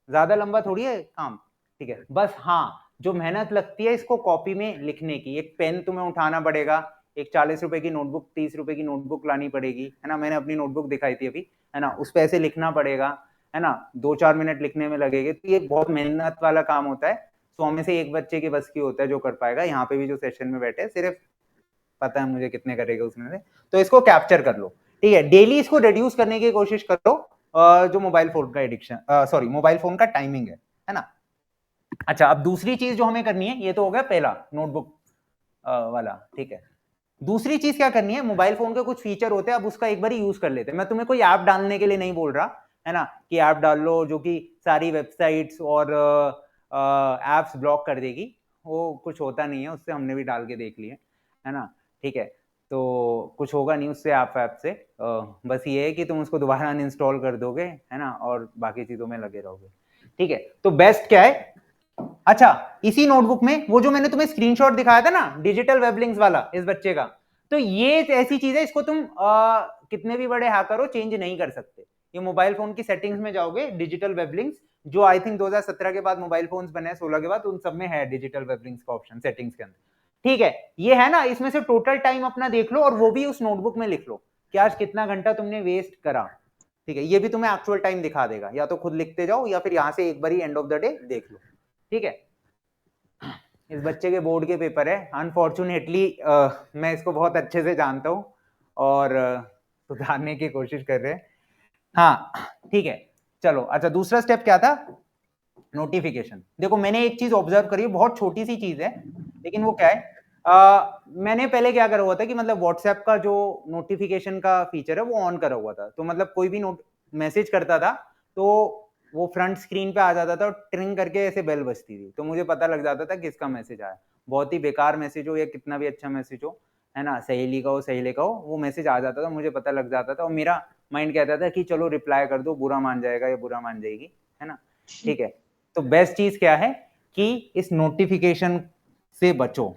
ज्यादा लंबा थोड़ी है काम। ठीक है, बस हाँ जो मेहनत लगती है इसको कॉपी में लिखने की, एक पेन तुम्हें उठाना पड़ेगा, एक 40 रुपए की नोटबुक, 30 रुपए की नोटबुक लानी पड़ेगी, है ना। मैंने अपनी नोटबुक दिखाई थी अभी, है ना, उस पे ऐसे लिखना पड़ेगा, है ना। 2 4 मिनट लिखने में लगेंगे, तो ये बहुत मेहनत वाला काम होता है। 100 में से एक बच्चे के बस की होता है जो कर पाएगा। यहाँ पे भी जो सेशन में बैठे सिर्फ पता है मुझे कितने करेगा उसमें से। तो इसको कैप्चर कर लो, ठीक है। डेली इसको रिड्यूस करने की कोशिश करो, जो मोबाइल फोन का एडिक्शन, सॉरी मोबाइल फोन का टाइमिंग है ना। अच्छा, अब दूसरी चीज जो हमें करनी है, ये तो हो गया पहला नोटबुक वाला, ठीक है। दूसरी चीज क्या करनी है, मोबाइल फोन के कुछ फीचर होते हैं, अब उसका एक बार यूज कर लेते हैं। मैं तुम्हें कोई ऐप डालने के लिए नहीं बोल रहा, है ना, कि ऐप डाल लो जो कि सारी वेबसाइट्स और एप्स ब्लॉक कर देगी। वो कुछ होता नहीं है उससे, हमने भी डाल के देख लिए, है ना। ठीक है, तो कुछ होगा नहीं उससे, ऐप से बस ये है कि तुम उसको दोबारा अनइंस्टॉल कर दोगे, है ना, और बाकी चीजों में लगे रहोगे। ठीक है, तो बेस्ट क्या है। अच्छा, इसी नोटबुक में वो जो मैंने तुम्हें स्क्रीनशॉट दिखाया था ना डिजिटल वेबलिंक्स वाला इस बच्चे का, तो ये ऐसी चीज है, इसको तुम कितने भी बड़े हैकर हो चेंज नहीं कर सकते। ये मोबाइल फोन की सेटिंग्स में जाओगे, डिजिटल वेबलिंक्स, जो आई थिंक 2017 के बाद मोबाइल फोन्स बने, 16 के बाद, उन सब में है डिजिटल वेबलिंक्स का ऑप्शन सेटिंग्स के अंदर। ठीक है, ये है ना, इसमें से टोटल टाइम अपना देख लो, और वो भी उस नोटबुक में लिख लो कि आज कितना घंटा तुमने वेस्ट करा। ठीक है, ये भी तुम्हें एक्चुअल टाइम दिखा देगा, या तो खुद लिखते जाओ या फिर यहां से एक बार ही एंड ऑफ द डे देख लो। ठीक है, इस बच्चे के बोर्ड के पेपर है, अनफॉर्चुनेटली मैं इसको बहुत अच्छे से जानता हूँ, और सुधारने की कोशिश कर रहे हैं। हाँ ठीक है, चलो। अच्छा, दूसरा स्टेप क्या था, नोटिफिकेशन। देखो मैंने एक चीज ऑब्जर्व करी, बहुत छोटी सी चीज है, लेकिन वो क्या है, मैंने पहले क्या करा हुआ था कि मतलब व्हाट्सएप का जो नोटिफिकेशन का फीचर है वो ऑन करा हुआ था। तो मतलब कोई भी मैसेज करता था तो वो फ्रंट स्क्रीन पे आ जाता था, और ट्रिंग करके ऐसे बेल बजती थी, तो मुझे पता लग जाता था किसका मैसेज आया। बहुत ही बेकार मैसेज हो या कितना भी अच्छा मैसेज हो, है ना, सहेली का हो सहेले का हो, वो मैसेज आ जाता था, मुझे पता लग जाता था, और मेरा माइंड कहता था कि चलो रिप्लाई कर दो, बुरा मान जाएगा या बुरा मान जाएगी, है ना। ठीक है, तो बेस्ट चीज क्या है कि इस नोटिफिकेशन से बचो।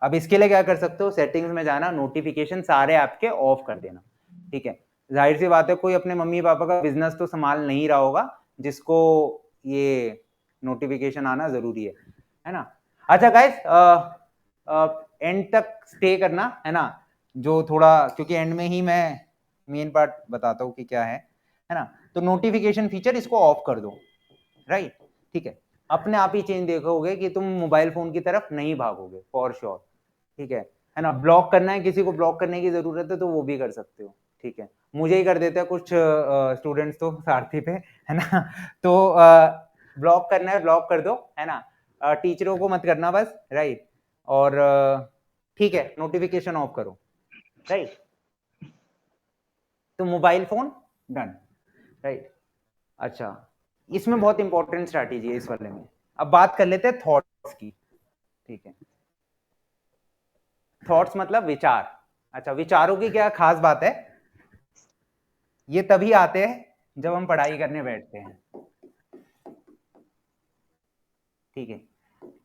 अब इसके लिए क्या कर सकते हो, सेटिंग्स में जाना, नोटिफिकेशन सारे ऐप के ऑफ कर देना, ठीक है। जाहिर सी बात है कोई अपने मम्मी पापा का बिजनेस तो संभाल नहीं रहा होगा जिसको ये नोटिफिकेशन आना जरूरी है ना। अच्छा गाइस, एंड तक स्टे करना है ना, जो थोड़ा, क्योंकि एंड में ही मैं मेन पार्ट बताता हूँ कि क्या है ना। तो नोटिफिकेशन फीचर इसको ऑफ कर दो, राइट, ठीक है। अपने आप ही चेंज देखोगे कि तुम मोबाइल फोन की तरफ नहीं भागोगे फॉर श्योर, ठीक है ना। ब्लॉक करना है, किसी को ब्लॉक करने की जरूरत है तो वो भी कर सकते हो, ठीक है। मुझे ही कर देते हैं कुछ स्टूडेंट्स तो सारथी पे, है ना। तो ब्लॉक करना है ब्लॉक कर दो, है ना। टीचरों को मत करना बस, राइट। और ठीक है, नोटिफिकेशन ऑफ करो, राइट। तो मोबाइल फोन डन, राइट। अच्छा, इसमें बहुत इंपॉर्टेंट स्ट्रैटेजी है इस वाले में। अब बात कर लेते हैं थॉट्स की, ठीक है। थॉट्स मतलब विचार। अच्छा, विचारों की क्या खास बात है, ये तभी आते हैं जब हम पढ़ाई करने बैठते हैं, ठीक है।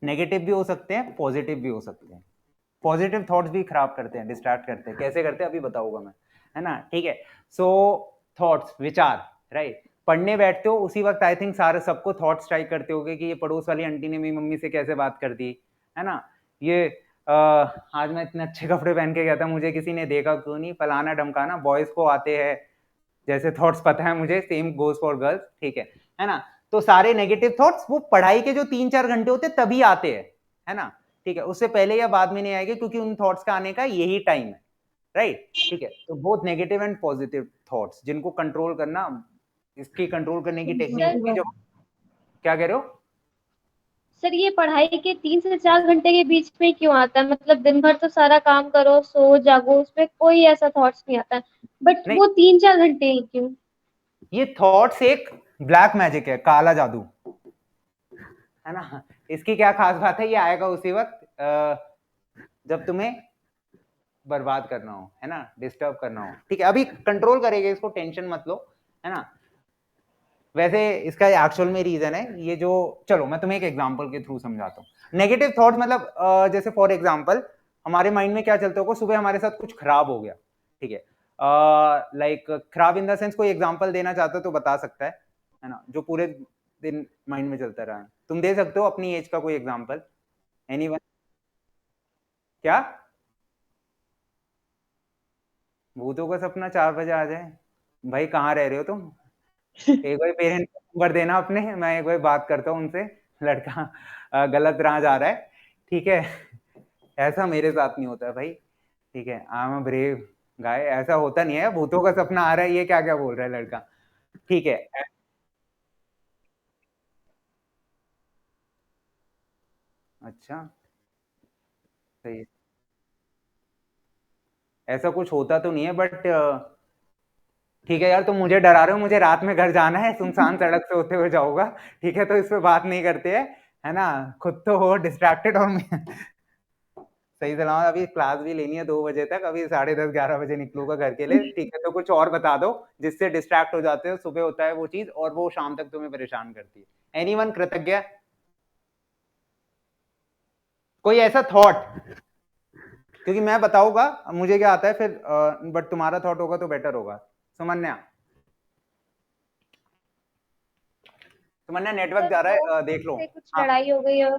नेगेटिव भी हो सकते हैं, पॉजिटिव भी हो सकते हैं। पॉजिटिव थॉट्स भी खराब करते हैं, डिस्ट्रैक्ट करते हैं। कैसे करते हैं अभी बताऊंगा मैं, है ना, ठीक है। सो थॉट्स, विचार, राइट। पढ़ने बैठते हो उसी वक्त आई थिंक सारे सबको थॉट स्ट्राइक करते होगे कि ये पड़ोस वाली आंटी ने मेरी मम्मी से कैसे बात कर दी, है ना। ये आज मैं इतने अच्छे कपड़े पहन के गया था, मुझे किसी ने देखा क्यों नहीं, फलाना ढमकाना। बॉयज को आते हैं जैसे थॉट्स, पता है मुझे, सेम गोज फॉर गर्ल्स, ठीक है ना। तो सारे नेगेटिव थॉट्स वो पढ़ाई के जो 3-4 घंटे होते तभी आते हैं, है ना, ठीक है। उससे पहले या बाद में नहीं आएंगे, क्योंकि उन थॉट्स का आने का यही टाइम है, राइट, ठीक है। तो both negative and positive thoughts जिनको कंट्रोल करना, इसकी कंट्रोल करने की टेक्निक होगी जो, क्या कह रहे हो। सर ये पढ़ाई के 3 से 4 घंटे के बीच में क्यों आता है? मतलब दिन भर तो सारा काम करो, सो जागो, उसमें कोई ऐसा थॉट्स नहीं आता है, बट नहीं, वो 3-4 घंटे ही क्यों? ये थॉट्स एक ब्लैक मैजिक है, काला जादू, है ना। इसकी क्या खास बात है, ये आएगा उसी वक्त जब तुम्हें बर्बाद करना हो, है ना, डिस्टर्ब करना हो, ठीक है। अभी कंट्रोल करेगा इसको, टेंशन मत लो, है ना। वैसे इसका एक्चुअल में रीजन है ये जो, चलो मैं तुम्हें एक एग्जांपल के थ्रू समझाता हूँ। नेगेटिव थॉट मतलब जैसे फॉर एग्जांपल हमारे माइंड में क्या चलता होगा, सुबह हमारे साथ कुछ खराब हो गया, ठीक है। लाइक खराब इन द सेंस, कोई एग्जांपल देना चाहता है तो बता सकता है ना, जो पूरे दिन माइंड में चलता रहा है। तुम दे सकते हो अपनी एज का कोई एग्जांपल, एनीवन। क्या, भूतों का सपना 4 बजे आ जाए, भाई कहाँ रह रहे हो तुम। एक बार पेरेंट्स का नंबर देना अपने, मैं एक बार बात करता हूँ उनसे, लड़का गलत राह जा रहा है, ठीक है। ऐसा मेरे साथ नहीं होता है भाई, ठीक है। आई एम अ ब्रेव गाय, ऐसा होता नहीं है। भूतों का सपना आ रहा है, ये क्या क्या बोल रहा है लड़का, ठीक है। अच्छा, सही है। ऐसा कुछ होता तो नहीं है, बट ठीक है यार, तुम मुझे डरा रहे हो, मुझे रात में घर जाना है, सुनसान सड़क से होते हुए जाऊंगा, ठीक है। तो इस पे बात नहीं करते हैं, है ना। खुद तो हो डिस्ट्रैक्टेड, और सही सलामत अभी क्लास भी लेनी है 2 बजे तक, अभी 10:30-11 बजे निकलूंगा घर के लिए, ठीक है। तो कुछ और बता दो जिससे डिस्ट्रैक्ट हो जाते हो, सुबह होता है वो चीज और वो शाम तक तुम्हें परेशान करती है। एनीवन, कृतज्ञ, कोई ऐसा थॉट, क्योंकि मैं बताऊंगा मुझे क्या आता है फिर, बट तुम्हारा थॉट होगा तो बेटर होगा। सुमन्या, सुमन्या नेटवर्क सर जा रहा है, दोस्त देख लो। से कुछ हाँ, लड़ाई हो गई हो?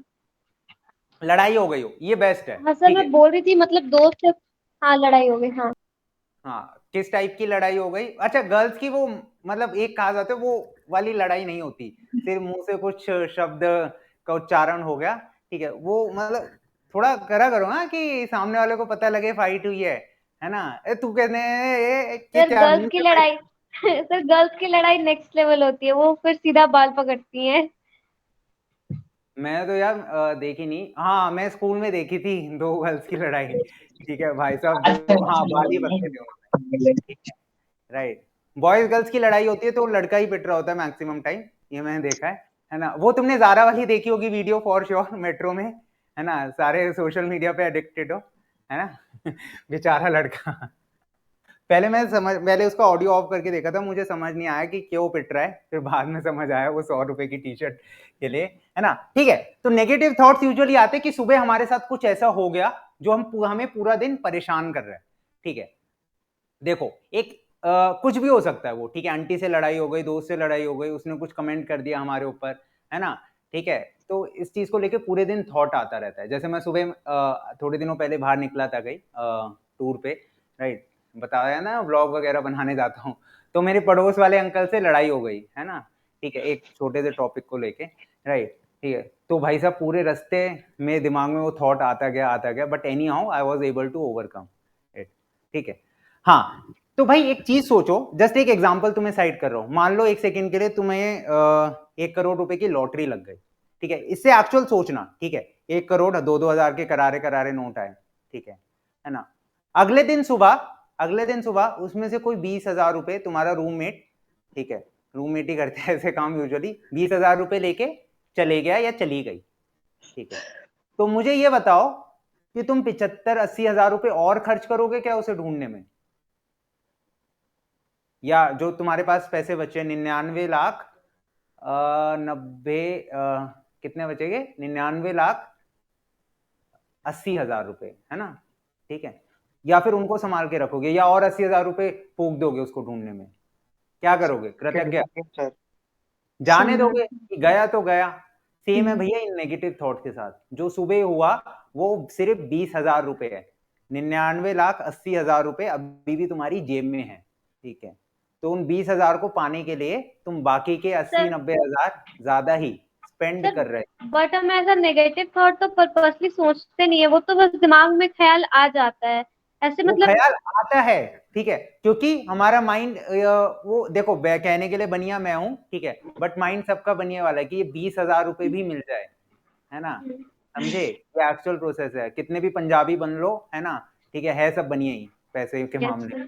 लड़ाई हो गई हो, ये बेस्ट है, हाँ सर, ठीक है। मैं बोल रही थी मतलब दोस्त से। हाँ, लड़ाई हो गई, हाँ। हाँ, किस टाइप की लड़ाई हो गई। अच्छा, गर्ल्स की वो, मतलब एक कहा जाता है वो वाली लड़ाई नहीं होती, सिर्फ मुंह से कुछ शब्द का उच्चारण हो गया, ठीक है। वो मतलब थोड़ा करा करो ना कि सामने वाले को पता लगे फाइट हुई है ना। तू कहने ये सर क्या गर्ल्स मीन की करता है? लड़ाई सर गर्ल्स की लड़ाई नेक्स्ट लेवल होती है, वो फिर सीधा बाल पकड़ती हैं। मैं तो यार देखी नहीं। हाँ, मैं स्कूल में देखी थी दो गर्ल्स की लड़ाई, ठीक है भाई साहब, जो हाँ बाल ही पकते थे उन्होंने, ठीक है, राइट। बॉयज गर्ल्स की लड़ाई होती है तो लड़का ही पिट रहा होता है मैक्सिमम टाइम, ये मैंने देखा है ना। वो तुमने जारा वाली देखी होगी वीडियो फॉर श्योर, मेट्रो में, है ना, सारे सोशल मीडिया पे एडिक्टेड हो, है ना। बेचारा लड़का, पहले उसका ऑडियो ऑफ करके देखा था, मुझे समझ नहीं आया कि क्यों पिट रहा है, फिर बाद में समझ आया वो 100 रुपए की टी शर्ट के लिए, है ना। ठीक है, तो नेगेटिव थॉट्स यूजुअली आते हैं कि सुबह हमारे साथ कुछ ऐसा हो गया जो हमें पूरा दिन परेशान कर रहा है। ठीक है, देखो एक कुछ भी हो सकता है वो, ठीक है, आंटी से लड़ाई हो गई, दोस्त से लड़ाई हो गई, उसने कुछ कमेंट कर दिया हमारे ऊपर, है ना। ठीक है, तो इस चीज को लेके पूरे दिन थॉट आता रहता है। जैसे मैं सुबह थोड़े दिनों पहले बाहर निकला था कहीं टूर पे, राइट, बताया ना व्लॉग वगैरह बनाने जाता हूँ, तो मेरे पड़ोस वाले अंकल से लड़ाई हो गई, है ना। ठीक है, एक छोटे से टॉपिक को लेके, राइट। ठीक है, तो भाई साहब पूरे रास्ते में दिमाग में वो थॉट आता गया, but anyhow I was able to overcome it. ठीक है, हाँ, तो भाई एक चीज सोचो, जस्ट एक एग्जांपल तुम्हें साइड कर रहा हूं, मान लो एक सेकंड के लिए तुम्हें 1 करोड़ रुपए की लॉटरी लग गई। ठीक है, इससे एक्चुअल सोचना, ठीक है, 1 करोड़ 2-2 हजार के करारे करारे नोट आए, ठीक है ना। अगले दिन सुबह उसमें से कोई 20,000 रुपए तुम्हारा रूममेट, ठीक है, रूममेट ही करते हैं ऐसे काम यूजुअली, 20,000 रुपए लेके चले गया या चली गई। ठीक है, तो मुझे ये बताओ कि तुम 75-80 हजार रुपए और खर्च करोगे क्या उसे ढूंढने में, या जो तुम्हारे पास पैसे बचे 99 लाख 90 कितने बचेंगे, 99,80,000 रुपए, है ना। ठीक है, या फिर उनको संभाल के रखोगे, या और 80,000 रुपए फूक दोगे उसको ढूंढने में, क्या करोगे, कृतज्ञ जाने दोगे कि गया तो गया। सेम है भैया इन नेगेटिव थॉट के साथ, जो सुबह हुआ वो सिर्फ 20,000 रुपए है, 99,80,000 रुपए अभी भी तुम्हारी जेब में है। ठीक है, तो उन 20,000 को पाने के लिए तुम बाकी के 80-90 हजार ज्यादा ही स्पेंड कर रहे हो। बट हम ऐसा नेगेटिव थॉट तो पर्पसली सोचते नहीं है, वो तो बस दिमाग में ख्याल आ जाता है ऐसे, वो मतलब ख्याल आता है, ठीक है, क्योंकि हमारा माइंड वो देखो कहने के लिए बनिया मैं हूं, ठीक है, बट माइंड सबका बनिए वाला है कि ये 20,000 रुपए भी मिल जाए, है ना, समझे, ये एक्चुअल प्रोसेस है। कितने भी पंजाबी बन लो, है ना, ठीक है सब बनिए ही पैसे के मामले में,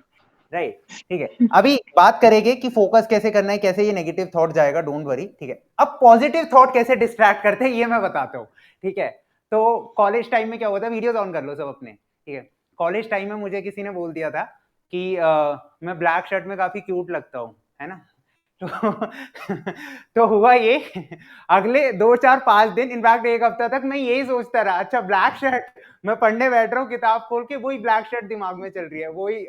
राइट। ठीक है, अभी बात करेंगे कि फोकस कैसे करना है, कैसे ये नेगेटिव थॉट जाएगा, डोंट वरी। ठीक है, अब पॉजिटिव थॉट कैसे डिस्ट्रैक्ट करते हैं ये मैं बताता हूँ। ठीक है, तो कॉलेज टाइम में क्या होता है, वीडियोस ऑन कर लो सब अपने। ठीक है, कॉलेज टाइम में मुझे किसी ने बोल दिया था कि मैं ब्लैक शर्ट में काफी क्यूट लगता हूँ, है ना। तो हुआ ये, अगले 2-4-5 दिन, इनफैक्ट एक हफ्ता तक मैं यही सोचता रहा, अच्छा ब्लैक शर्ट, मैं पढ़ने बैठ रहा हूँ किताब खोल के, वही ब्लैक शर्ट दिमाग में चल रही है, वही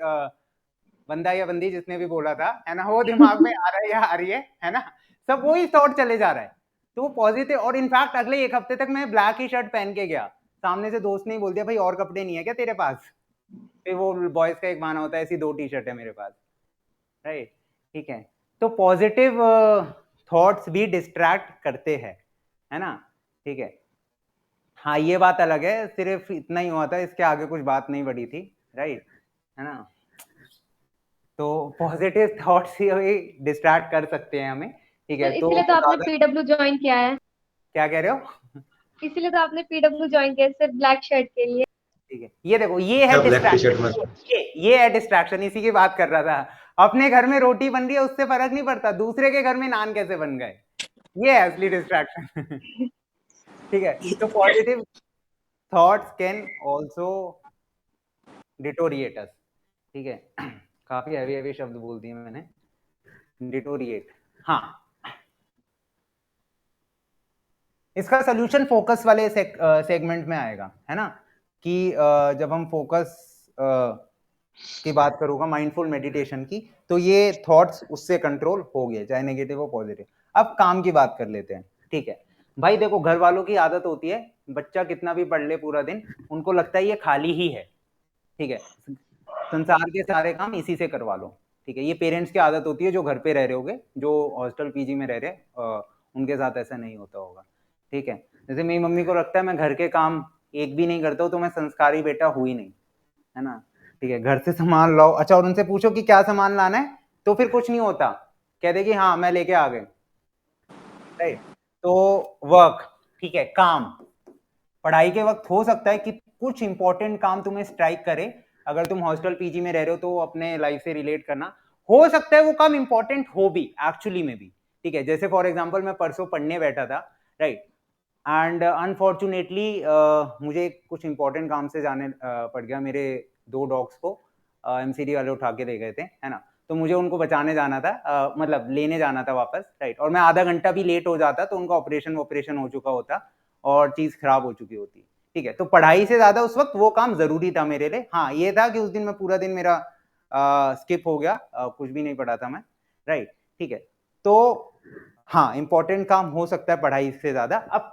बंदा या बंदी जिसने भी बोला था, है ना, वो दिमाग में आ रहा है या आ रही है ना, सब वही थॉट चले जा रहा है। तो वो पॉजिटिव, और इनफैक्ट अगले एक हफ्ते तक मैं ब्लैक ही शर्ट पहन के गया, सामने से दोस्त ने बोल दिया भाई और कपड़े नहीं है क्या तेरे पास, फिर वो बॉयज का एक बहाना होता है ऐसी 2 टी शर्ट है मेरे पास, राइट। ठीक है, तो पॉजिटिव थॉट्स भी डिस्ट्रैक्ट करते हैं, है ना। ठीक है, हाँ ये बात अलग है, सिर्फ इतना ही हुआ था, इसके आगे कुछ बात नहीं बढ़ी थी, राइट, है ना। तो पॉजिटिव थॉट्स ही डिस्ट्रैक्ट कर सकते हैं हमें। ठीक है, सर तो इसीलिए तो आपने पीडब्ल्यू ज्वाइन किया है, क्या कह रहे हो। इसीलिए तो आपने पीडब्ल्यू ज्वाइन किया सिर्फ ब्लैक शर्ट के लिए। ठीक है, ये देखो ये है डिस्ट्रैक्शन, ये है डिस्ट्रैक्शन, इसी की बात कर रहा था। अपने घर में रोटी बन रही है उससे फर्क नहीं पड़ता दूसरे के घर में नान कैसे बन गए, ये है असली डिस्ट्रैक्शन। ठीक है, तो positive thoughts can also deteriorate us. ठीक है, काफी हैवी हैवी शब्द बोल दिए मैंने, डिटोरिएट। हाँ, इसका सोल्यूशन फोकस वाले सेगमेंट में आएगा, है ना, कि जब हम फोकस की बात करूंगा माइंडफुल मेडिटेशन की, तो ये थॉट्स उससे कंट्रोल हो गए, चाहे नेगेटिव हो पॉजिटिव। अब काम की बात कर लेते हैं। ठीक है भाई, देखो घर वालों की आदत होती है, बच्चा कितना भी पढ़ ले पूरा दिन, उनको लगता है ये खाली ही है। ठीक है, संसार के सारे काम इसी से करवा लो। ठीक है, ये पेरेंट्स की आदत होती है जो घर पे रह रहे होगे, जो हॉस्टल पीजी में रह रहे उनके साथ ऐसा नहीं होता होगा। ठीक है, जैसे मेरी मम्मी को लगता है मैं घर के काम एक भी नहीं करता हूँ तो मैं संस्कारी बेटा हुई नहीं, है ना। ठीक है, घर से सामान लाओ, अच्छा, और उनसे पूछो कि क्या सामान लाना है, तो फिर कुछ नहीं होता, कह दे कि हाँ मैं लेके आ गए, राइट। तो वर्क, ठीक है, काम, पढ़ाई के वक्त हो सकता है कि कुछ इंपॉर्टेंट काम तुम्हें स्ट्राइक करे, अगर तुम हॉस्टल पीजी में रह रहे हो तो अपने लाइफ से रिलेट करना, हो सकता है वो काम इंपॉर्टेंट हो भी एक्चुअली में भी। ठीक है, जैसे फॉर एग्जांपल मैं परसों पढ़ने बैठा था, राइट, एंड अनफॉर्चुनेटली मुझे कुछ इंपॉर्टेंट काम से जाने पड़ गया, मेरे 2 डॉग्स को एमसीडी वाले उठा के दे गए थे, है ना। तो मुझे उनको बचाने जाना था, मतलब लेने जाना था वापस, राइट। और मैं आधा घंटा भी लेट हो जाता तो उनका ऑपरेशन हो चुका होता और चीज खराब हो चुकी होती, ठीक है। तो पढ़ाई से ज्यादा उस वक्त वो काम जरूरी था मेरे लिए। हाँ, ये था कि उस दिन मैं पूरा दिन मेरा स्किप हो गया, कुछ भी नहीं पढ़ा था मैं, राइट, ठीक है। तो हाँ, इंपॉर्टेंट काम हो सकता है पढ़ाई से ज्यादा। अब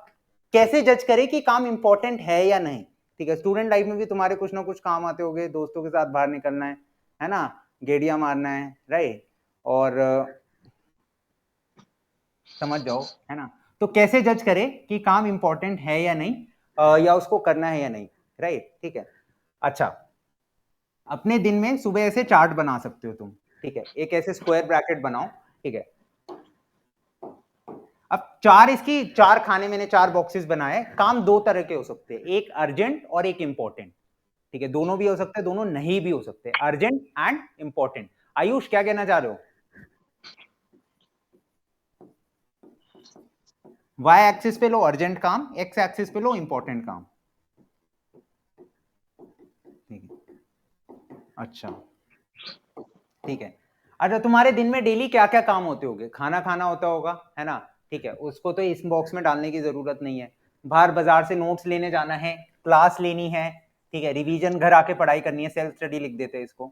कैसे जज करें कि काम इंपॉर्टेंट है या नहीं, ठीक है। स्टूडेंट लाइफ में भी तुम्हारे कुछ ना कुछ काम आते होंगे, दोस्तों के साथ बाहर निकलना है ना, गेड़िया मारना है, राइट, और समझ जाओ, है ना। तो कैसे जज करें कि काम इंपॉर्टेंट है या नहीं, या उसको करना है या नहीं, राइट, ठीक है। अच्छा, अपने दिन में सुबह ऐसे चार्ट बना सकते हो तुम, ठीक है। एक ऐसे स्क्वायर ब्रैकेट बनाओ, ठीक है। अब चार खाने मैंने 4 बॉक्सेस बनाए। काम 2 तरह के हो सकते हैं, एक अर्जेंट और एक इंपॉर्टेंट, ठीक है। दोनों भी हो सकते हैं, दोनों नहीं भी हो सकते, अर्जेंट एंड इंपॉर्टेंट। आयुष क्या कहना चाह रहे हो? वाई एक्सिस पे लो अर्जेंट काम, एक्स एक्सिस पे लो इंपॉर्टेंट काम, ठीक है। अच्छा, ठीक है। अच्छा, तुम्हारे दिन में डेली क्या क्या काम होते होंगे? खाना खाना होता होगा, है ना, ठीक है। उसको तो इस बॉक्स में डालने की जरूरत नहीं है। बाहर बाजार से नोट्स लेने जाना है, क्लास लेनी है, ठीक है, रिवीजन, घर आके पढ़ाई करनी है, सेल्फ स्टडी लिख देते हैं इसको,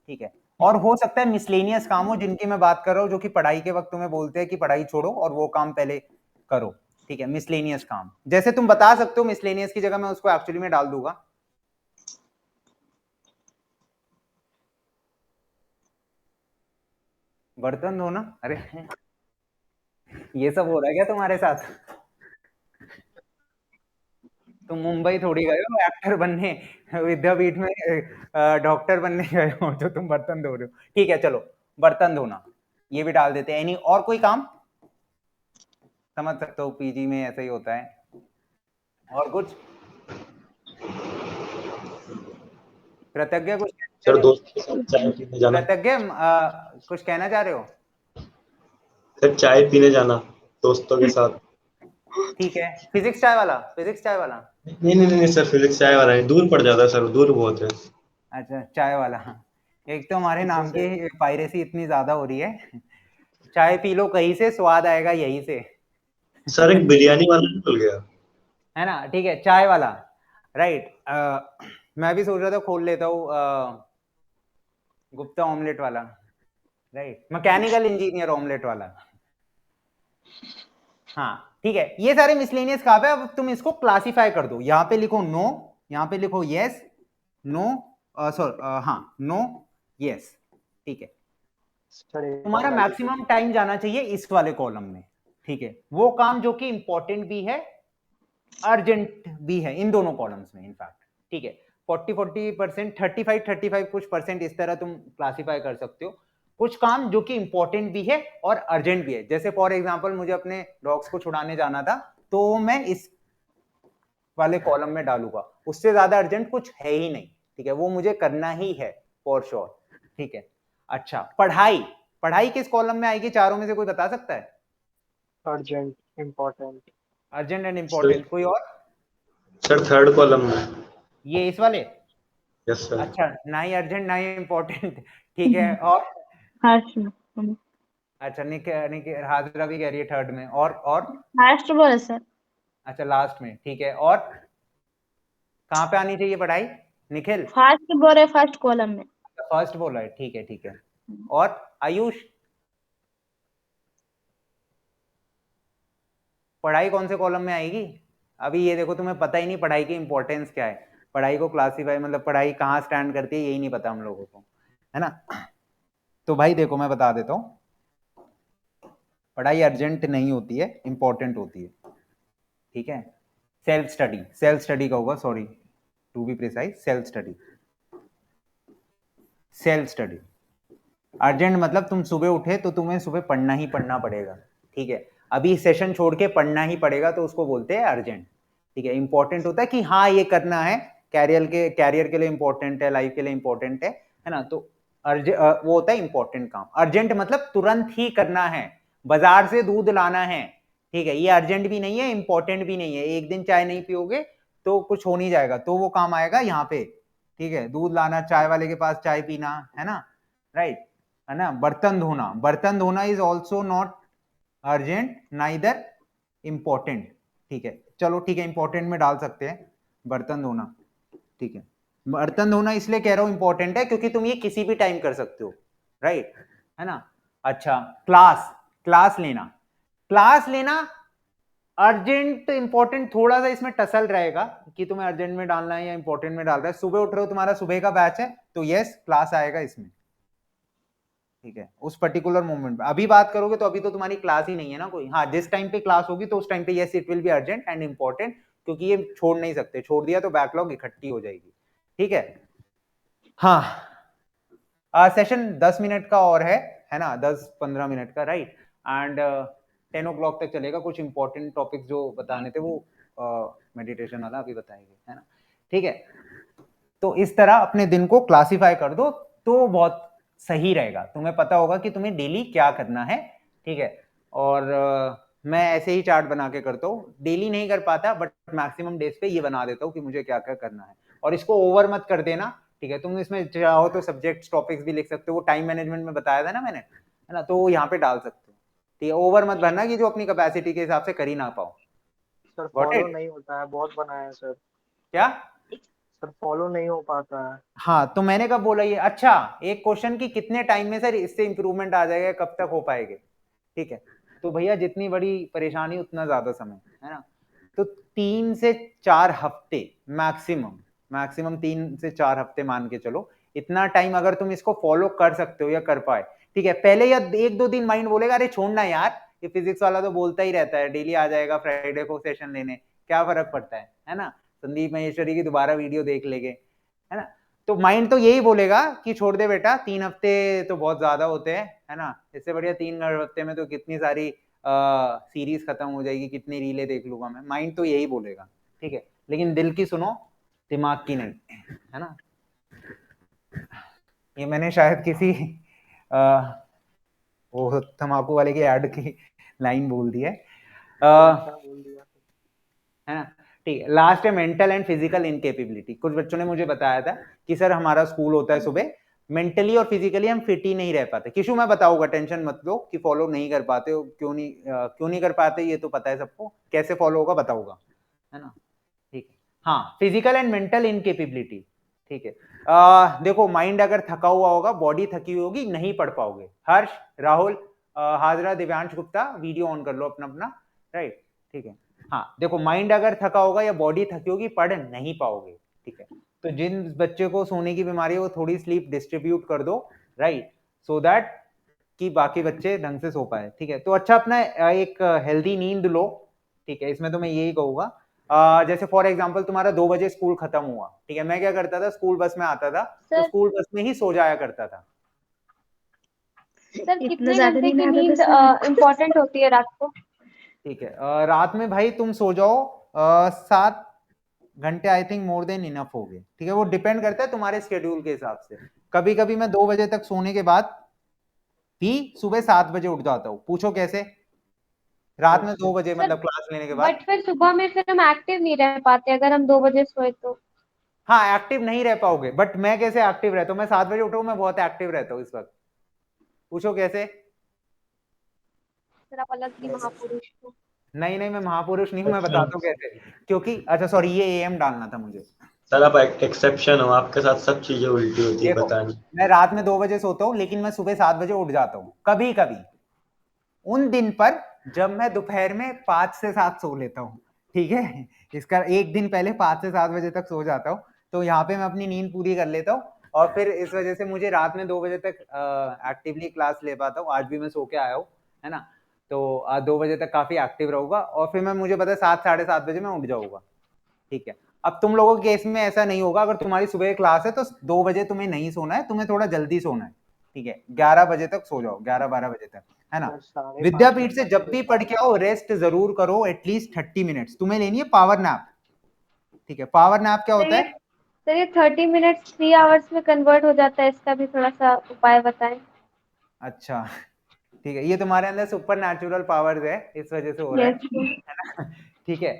ठीक है। और हो सकता है मिसलेनियस काम हो, जिनकी मैं बात कर रहा हूँ, जो कि पढ़ाई के वक्त तुम्हें बोलते हैं कि पढ़ाई छोड़ो और वो काम पहले करो, ठीक है। मिसलेनियस काम, जैसे तुम बता सकते हो मिसलेनियस की जगह मैं उसको एक्चुअली में डाल दूंगा। बर्तन धोना, अरे ये सब हो रहा है क्या तुम्हारे साथ? तुम मुंबई थोड़ी गए हो एक्टर बनने, विद्यापीठ में डॉक्टर बनने गए हो जो तुम बर्तन धो रहे हो, ठीक है। चलो, बर्तन धोना ये भी डाल देते हैं। एनी और कोई काम? समझ सकते हो पीजी में ऐसा ही होता है। और कुछ? कृतज्ञ कुछ सर दोस्त के साथ चाय पीने जाना। कृतज्ञ कुछ कहना चाह रहे हो? सर चाय पीने जाना दोस्तों के साथ। ठीक है, फिजिक्स चाय वाला, फिजिक्स चाय वाला। नहीं सर, फिजिक्स चाय वाला है, दूर पड़ जाता है सर, दूर बहुत है। अच्छा, चाय वाला, हाँ। एक तो हमारे नाम की पायरेसी इतनी ज्यादा हो रही है, चाय पी लो कहीं से, स्वाद आएगा यहीं से। सर एक बिरयानी वाला निकल गया, है ना, ठीक है, चाय वाला, राइट। मैं भी सोच रहा था खोल लेता हूँ गुप्ता ऑमलेट वाला, राइट, मैकेनिकल इंजीनियर ऑमलेट वाला। हाँ, ठीक है। ये सारे मिसलेनियस कहाँ पे? अब तुम इसको क्लासिफाई कर दो, यहाँ पे लिखो नो, यहाँ पे लिखो यस, नो, सॉरी, हाँ, नो, यस, ठीक है। तुम्हारा मैक्सिमम टाइम जाना चाहिए इस वाले कॉलम में, ठीक है। वो काम जो कि इंपॉर्टेंट भी है, अर्जेंट भी है, इन दोनों कॉलम्स में इनफैक्ट, ठीक है। 40% 35 कुछ परसेंट इस तरह तुम क्लासिफाई कर सकते हो। कुछ काम जो कि इंपॉर्टेंट भी है और अर्जेंट भी है, जैसे फॉर एग्जांपल मुझे अपने डॉग्स को छुड़ाने जाना था, तो मैं इस वाले कॉलम में डालूंगा। उससे ज्यादा अर्जेंट कुछ है ही नहीं, ठीक है, वो मुझे करना ही है फॉर श्योर, ठीक है। अच्छा, पढ़ाई, पढ़ाई किस कॉलम में आएगी चारों में से कोई बता सकता है? Urgent, important. Urgent and important, कोई और? सर थर्ड कॉलम में। ये इस वाले? Yes sir. अच्छा, ना ही अर्जेंट ना ही इम्पोर्टेंट, ठीक है। और अच्छा, निक हाजरा भी कह रही है थर्ड में, और लास्ट बोले सर। अच्छा, लास्ट में, ठीक है। और कहाँ पे आनी चाहिए पढ़ाई निखिल? फर्स्ट बोले, फर्स्ट कॉलम में। फर्स्ट बोला है, ठीक है, ठीक है। और आयुष, पढ़ाई कौन से कॉलम में आएगी? अभी ये देखो, तुम्हें पता ही नहीं पढ़ाई की इंपॉर्टेंस क्या है, पढ़ाई को क्लासीफाई, मतलब पढ़ाई कहाँ स्टैंड करती है यही नहीं पता हम लोगों को, है ना। तो भाई देखो, मैं बता देता हूँ, पढ़ाई अर्जेंट नहीं होती है, इंपॉर्टेंट होती है, ठीक है। सेल्फ स्टडी, सेल्फ स्टडी का होगा, sorry to be precise, self study, self study. Urgent मतलब तुम सुबह उठे तो तुम्हें सुबह पढ़ना ही पढ़ना पड़ेगा, ठीक है। अभी सेशन छोड़ के पढ़ना ही पड़ेगा, तो उसको बोलते हैं अर्जेंट, ठीक है। इंपॉर्टेंट होता है कि हाँ ये करना है, कैरियर के लिए इंपॉर्टेंट है, लाइफ के लिए इंपॉर्टेंट है ना। तो वो होता है इंपॉर्टेंट काम। अर्जेंट मतलब तुरंत ही करना है, बाजार से दूध लाना है, ठीक है। ये अर्जेंट भी नहीं है, इंपॉर्टेंट भी नहीं है, एक दिन चाय नहीं पियोगे तो कुछ हो नहीं जाएगा, तो वो काम आएगा यहाँ पे ठीक है, दूध लाना, चाय वाले के पास चाय पीना, है ना, राइट, है ना, बर्तन धोना is also not urgent neither important, ठीक है, चलो ठीक है, इंपॉर्टेंट में डाल सकते हैं बर्तन धोना, ठीक है, बर्तन धोना इसलिए कह रहा हूं इंपॉर्टेंट है क्योंकि तुम ये किसी भी टाइम कर सकते हो, राइट, है ना। अच्छा, क्लास लेना अर्जेंट इंपॉर्टेंट थोड़ा सा इसमें टसल रहेगा कि तुम्हें अर्जेंट में डालना है या इंपॉर्टेंट में डाल रहा है। सुबह उठ रहे हो, तुम्हारा सुबह का बैच है, तो यस क्लास आएगा इसमें, ठीक है, उस पर्टिकुलर मोमेंट पे। अभी बात करोगे तो अभी तो तुम्हारी क्लास ही नहीं है ना कोई, हाँ जिस टाइम पे क्लास होगी तो उस टाइम पे yes it will be urgent and important, क्योंकि ये छोड़ नहीं सकते, छोड़ दिया तो बैकलॉग इकट्ठी हो जाएगी, ठीक है। हाँ, सेशन 10 मिनट का और है ना, 10-15 मिनट का, राइट, एंड 10 o'clock तक चलेगा। कुछ इंपॉर्टेंट टॉपिक जो बताने थे वो मेडिटेशन वाला अभी बताएंगे, है ना, ठीक है। तो इस तरह अपने दिन को क्लासिफाई कर दो तो बहुत सही रहेगा, तुम्हें पता होगा कि तुम्हें डेली क्या करना है, ठीक है। और मैं ऐसे ही चार्ट बना के करता हूँ, डेली नहीं कर पाता बट मैक्सिमम डेज पे ये बना देता हूँ कि मुझे क्या क्या करना है, और इसको ओवर मत कर देना, ठीक है। तुम इसमें चाहो तो सब्जेक्ट्स टॉपिक्स भी लिख सकते हो, वो टाइम मैनेजमेंट में बताया था ना मैंने, है ना, तो यहाँ पे डाल सकते हो, ठीक है। ओवर मत भरना कि जो अपनी कैपेसिटी के हिसाब से कर ही ना पाओ। Sir Got follow it? नहीं होता है, बहुत बनाया है सर। क्या? सर फॉलो नहीं हो पाता है। हाँ, तो मैंने कब बोला ये? अच्छा, एक क्वेश्चन की कितने टाइम में सर इससे इंप्रूवमेंट आ जाएगा, कब तक हो पाएंगे, ठीक है। तो भैया जितनी बड़ी परेशानी उतना ज्यादा समय, है ना, तो 3 से 4 हफ्ते मैक्सिमम 3 से 4 हफ्ते मान के चलो, इतना टाइम अगर तुम इसको फॉलो कर सकते हो या कर पाए, ठीक है। पहले या 1-2 दिन माइंड बोलेगा अरे छोड़ना यार, ये फिजिक्स वाला तो बोलता ही रहता है, डेली आ जाएगा फ्राइडे को सेशन लेने, क्या फर्क पड़ता है ना, संदीप महेश्वरी की दोबारा वीडियो देख लेंगे, है ना। तो माइंड तो यही बोलेगा कि छोड़ दे बेटा, 3 हफ्ते तो बहुत ज्यादा होते हैं, है ना, इससे बढ़िया 3 हफ्ते में तो कितनी सारी सीरीज खत्म हो जाएगी, कितनी रीले देख लूंगा मैं, माइंड तो यही बोलेगा, ठीक है। लेकिन दिल की सुनो, दिमाग की नहीं, है ना। ये मैंने शायद किसी वो तम्बाकू वाले के ऐड की लाइन बोल दी है, बोल दिया है ना, ठीक है। लास्ट है मेंटल एंड फिजिकल इनकेपेबिलिटी। कुछ बच्चों ने मुझे बताया था कि सर हमारा स्कूल होता है सुबह, मेंटली और फिजिकली हम फिट ही नहीं रह पाते। किशु मैं बताऊंगा, टेंशन मत लो कि फॉलो नहीं कर पाते हो, क्यों नहीं कर पाते, ये तो पता है सबको, कैसे फॉलो होगा बताऊंगा, है ना, ठीक है। हाँ, फिजिकल एंड मेंटल इनकेपेबिलिटी, ठीक है। देखो माइंड अगर थका हुआ होगा, बॉडी थकी हुई होगी, नहीं पढ़ पाओगे। हर्ष, राहुल, हाजरा, दिव्यांश गुप्ता, वीडियो ऑन कर लो अपना अपना, राइट, ठीक है। हाँ, देखो माइंड अगर थका होगा या बॉडी थकी होगी, पढ़ नहीं पाओगे, ठीक है। तो जिन बच्चे को सोने की बीमारी है वो थोड़ी स्लीप डिस्ट्रीब्यूट कर दो, राइट, सो दैट कि बाकी बच्चे ढंग से सो पाए, ठीक है। तो अच्छा अपना एक हेल्दी नींद लो, ठीक है। इसमें तो मैं यही कहूंगा, जैसे फॉर एग्जांपल तुम्हारा 2 बजे स्कूल खत्म हुआ, ठीक है, मैं क्या करता था, स्कूल बस में आता था तो सर स्कूल बस में ही सो जाया करता था। सर इतना कितने ज्यादा घंटे नींद की आता था नींद सर। इम्पोर्टेंट होती है रात को? ठीक है, रात में भाई तुम सो जाओ 7 घंटे, I think more than enough हो गए, ठीक है। वो डिपेंड करता है तुम्हारे स्केड्यूल के हिसाब से। कभी कभी मैं 2 बजे तक सोने के बाद भी सुबह 7 बजे उठ जाता हूँ, पूछो कैसे, रात में 2 बजे मतलब क्लास लेने के बाद। बट फिर सुबह में फिर हम एक्टिव नहीं रह पाते अगर हम 2 बजे सोए तो। हाँ, एक्टिव नहीं रह पाओगे, बट मैं कैसे एक्टिव रहता हूँ, मैं 7 बजे उठूँ, मैं बहुत एक्टिव रहता हूँ इस वक्त, पूछो कैसे। सर आप अलग ही महापुरुष हो। नहीं नहीं, मैं महापुरुष नहीं हूँ, मैं बताता हूँ कैसे, क्योंकि अच्छा सॉरी, ये एएम डालना था मुझे। सर आप एक्सेप्शन हो, आपके साथ सब चीजें उल्टी होती है, देखो पता नहीं। मैं रात में 2 बजे सोता हूँ, लेकिन मैं सुबह 7 बजे उठ जाता हूँ कभी कभी, उन दिन पर जब मैं दोपहर में 5 से 7 सो लेता हूँ, ठीक है। इसका एक दिन पहले 5 से 7 बजे तक सो जाता हूँ, तो यहाँ पे मैं अपनी नींद पूरी कर लेता हूँ, और फिर इस वजह से मुझे रात में 2 बजे तक एक्टिवली क्लास ले पाता हूँ। आज भी मैं सो के आया हूँ, है ना, तो आज 2 बजे तक काफी एक्टिव रहूंगा, और फिर मैं मुझे पता है 7-7:30 बजे मैं उठ जाऊंगा, ठीक है। अब तुम लोगों के केस में ऐसा नहीं होगा, अगर तुम्हारी सुबह क्लास है तो 2 बजे तुम्हें नहीं सोना है, तुम्हें थोड़ा जल्दी सोना है, ठीक है। 11 बजे तक सो जाओ, 11-12 बजे तक, है ना। सर 5:30 विद्यापीठ से तक जब भी पढ़ के आओ, रेस्ट जरूर करो, एटलीस्ट 30 मिनट्स तुम्हें लेनी है पावर नैप, ठीक है। पावर नैप क्या होता है? सर ये 30 मिनट्स 3 आवर्स में कन्वर्ट हो जाता है, इसका भी थोड़ा सा उपाय बताएं। अच्छा, ठीक है, ये तुम्हारे अंदर सुपर नेचुरल पावर्स है, इस वजह से हो रहा यस है ना, ठीक है।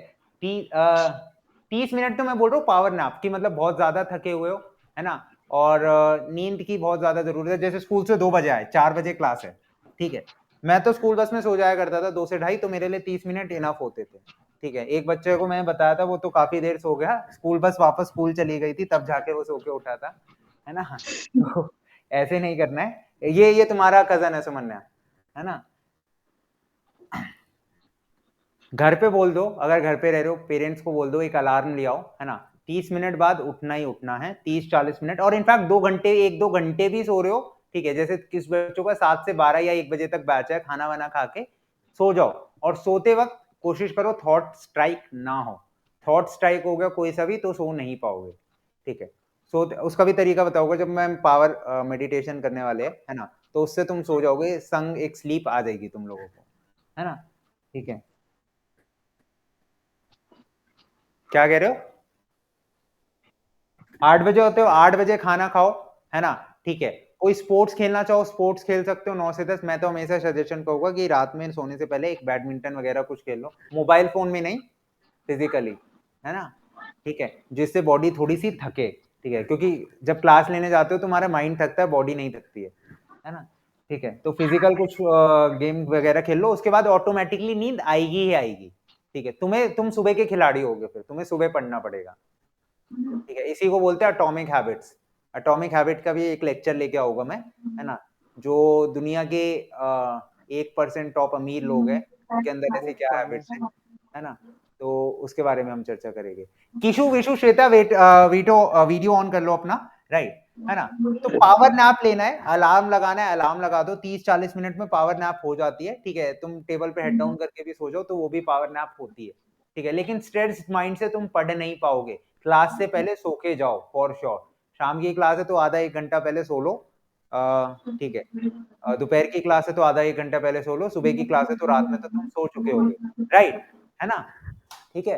30 मिनट तो मैं बोल रहा हूँ पावर नैप की, मतलब बहुत ज्यादा थके हुए हो, है ना। और नींद की बहुत ज्यादा जरूरत है। जैसे स्कूल से 2 बजे आए, 4 बजे क्लास है, ठीक है, मैं तो स्कूल बस में सो जाया करता था 2 से ढाई, तो मेरे लिए 30 मिनट इनफ होते थे, ठीक है। एक बच्चे को मैंने बताया था, वो तो काफी देर सो गया, स्कूल बस वापस स्कूल चली गई थी, तब जाके वो सो के उठा था, है ना। तो ऐसे नहीं करना है। ये तुम्हारा कजन है सुमन्या, है ना। घर पे बोल दो, अगर घर पे रह रहे हो पेरेंट्स को बोल दो एक अलार्म ले आओ, है ना, 30 मिनट बाद उठना ही उठना है, 30-40 मिनट। और इनफैक्ट 2 घंटे, 1-2 घंटे भी सो रहे हो, ठीक है, जैसे किस बच्चों का 7 से 12 या 1 बजे तक बैच है, खाना वाना खा के सो जाओ। और सोते वक्त कोशिश करो थॉट स्ट्राइक ना हो। थॉट स्ट्राइक हो गया कोई सा भी तो सो नहीं पाओगे, ठीक है। सो उसका भी तरीका बताऊंगा जब मैं पावर मेडिटेशन करने वाले है ना, तो उससे तुम सो जाओगे, संग एक स्लीप आ जाएगी तुम लोगों को, है ना, ठीक है। क्या कह रहे हो? 8 बजे होते हो, 8 बजे खाना खाओ, है ना, ठीक है। कोई स्पोर्ट्स खेलना चाहो स्पोर्ट्स खेल सकते हो 9 से 10। मैं तो हमेशा सजेशन कहूंगा कि रात में सोने से पहले एक बैडमिंटन वगैरह कुछ खेल लो, मोबाइल फोन में नहीं, फिजिकली, है ना, ठीक है, जिससे बॉडी थोड़ी सी थके, ठीक है, क्योंकि जब क्लास लेने जाते हो तुम्हारा माइंड थकता है, बॉडी नहीं थकती है ना, ठीक है। तो फिजिकल कुछ गेम वगैरह खेल लो, उसके बाद ऑटोमेटिकली नींद आएगी ही आएगी, ठीक है। तुम सुबह के खिलाड़ी होगे, फिर तुम्हें सुबह पढ़ना पड़ेगा, ठीक है। इसी को बोलते हैं एटॉमिक हैबिट्स। एटॉमिक हैबिट का भी एक लेक्चर लेके आऊंगा मैं, है ना। जो दुनिया के 1% टॉप अमीर लोग हैं, उनके अंदर ऐसी क्या हैबिट्स है ना, तो उसके बारे में हम चर्चा करेंगे। किशु विशु श्वेता वीडियो ऑन कर लो अपना, राइट, है ना। तो पावर नैप लेना है, अलार्म लगाना है, अलार्म लगा दो, 30-40 मिनट में पावर नैप हो जाती है, ठीक है। तुम टेबल पे हेड डाउन करके भी सो जाओ तो वो भी पावर नैप होती है, ठीक है। लेकिन स्ट्रेस माइंड से तुम पढ़ नहीं पाओगे, क्लास से पहले सो के जाओ फॉर श्योर। शाम की क्लास है तो आधा 1 घंटा पहले सो लो, ठीक है। दोपहर की क्लास है तो आधा 1 घंटा पहले सो लो, सुबह की क्लास है तो रात में तो तुम सो चुके होगे, राइट, है ना, ठीक है।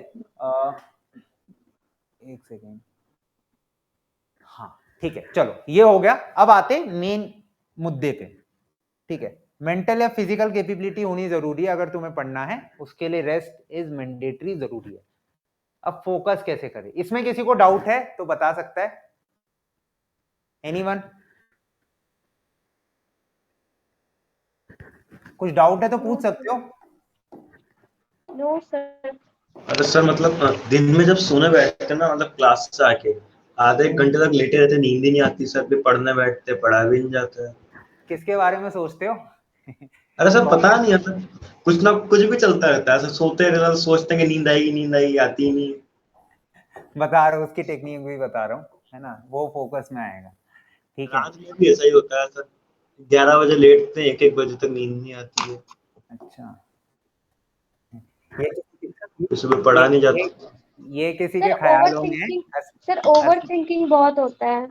एक सेकेंड, हाँ, ठीक है, चलो ये हो गया। अब आते मेन मुद्दे पे, ठीक है। मेंटल या फिजिकल कैपेबिलिटी होनी जरूरी है अगर तुम्हें पढ़ना है, उसके लिए रेस्ट इज मैंडेटरी, जरूरी है। अब फोकस कैसे करें, इसमें किसी को डाउट है तो बता सकता है, एनीवन? कुछ डाउट है तो पूछ सकते हो। No sir. अरे सर मतलब दिन में जब सोने बैठते ना, मतलब क्लास से आके आधे 1 घंटे तक लेटे रहते, नींद ही नहीं आती सर, फिर पढ़ने बैठते पढ़ा भी नहीं जाता है। किसके बारे में सोचते हो? अरे सर पता नहीं है सर, कुछ ना कुछ भी चलता रहता है, ऐसे सोते रहते सोचते हैं कि नींद आएगी आती ही नहीं। बता रहा हूँ, उसकी टेक्निक भी बता रहा हूँ, है ना, वो फोकस में आएगा, ठीक है। रात में भी ऐसा ही होता है सर, 11 बजे लेटते हैं, 1-1 बजे तक नींद नहीं आती है, अच्छा, सुबह पढ़ा नहीं जाता। ये किसी के सर ख्याल ओवर होंगे। थिंकिंग, सर ओवर थिंकिंग बहुत होता है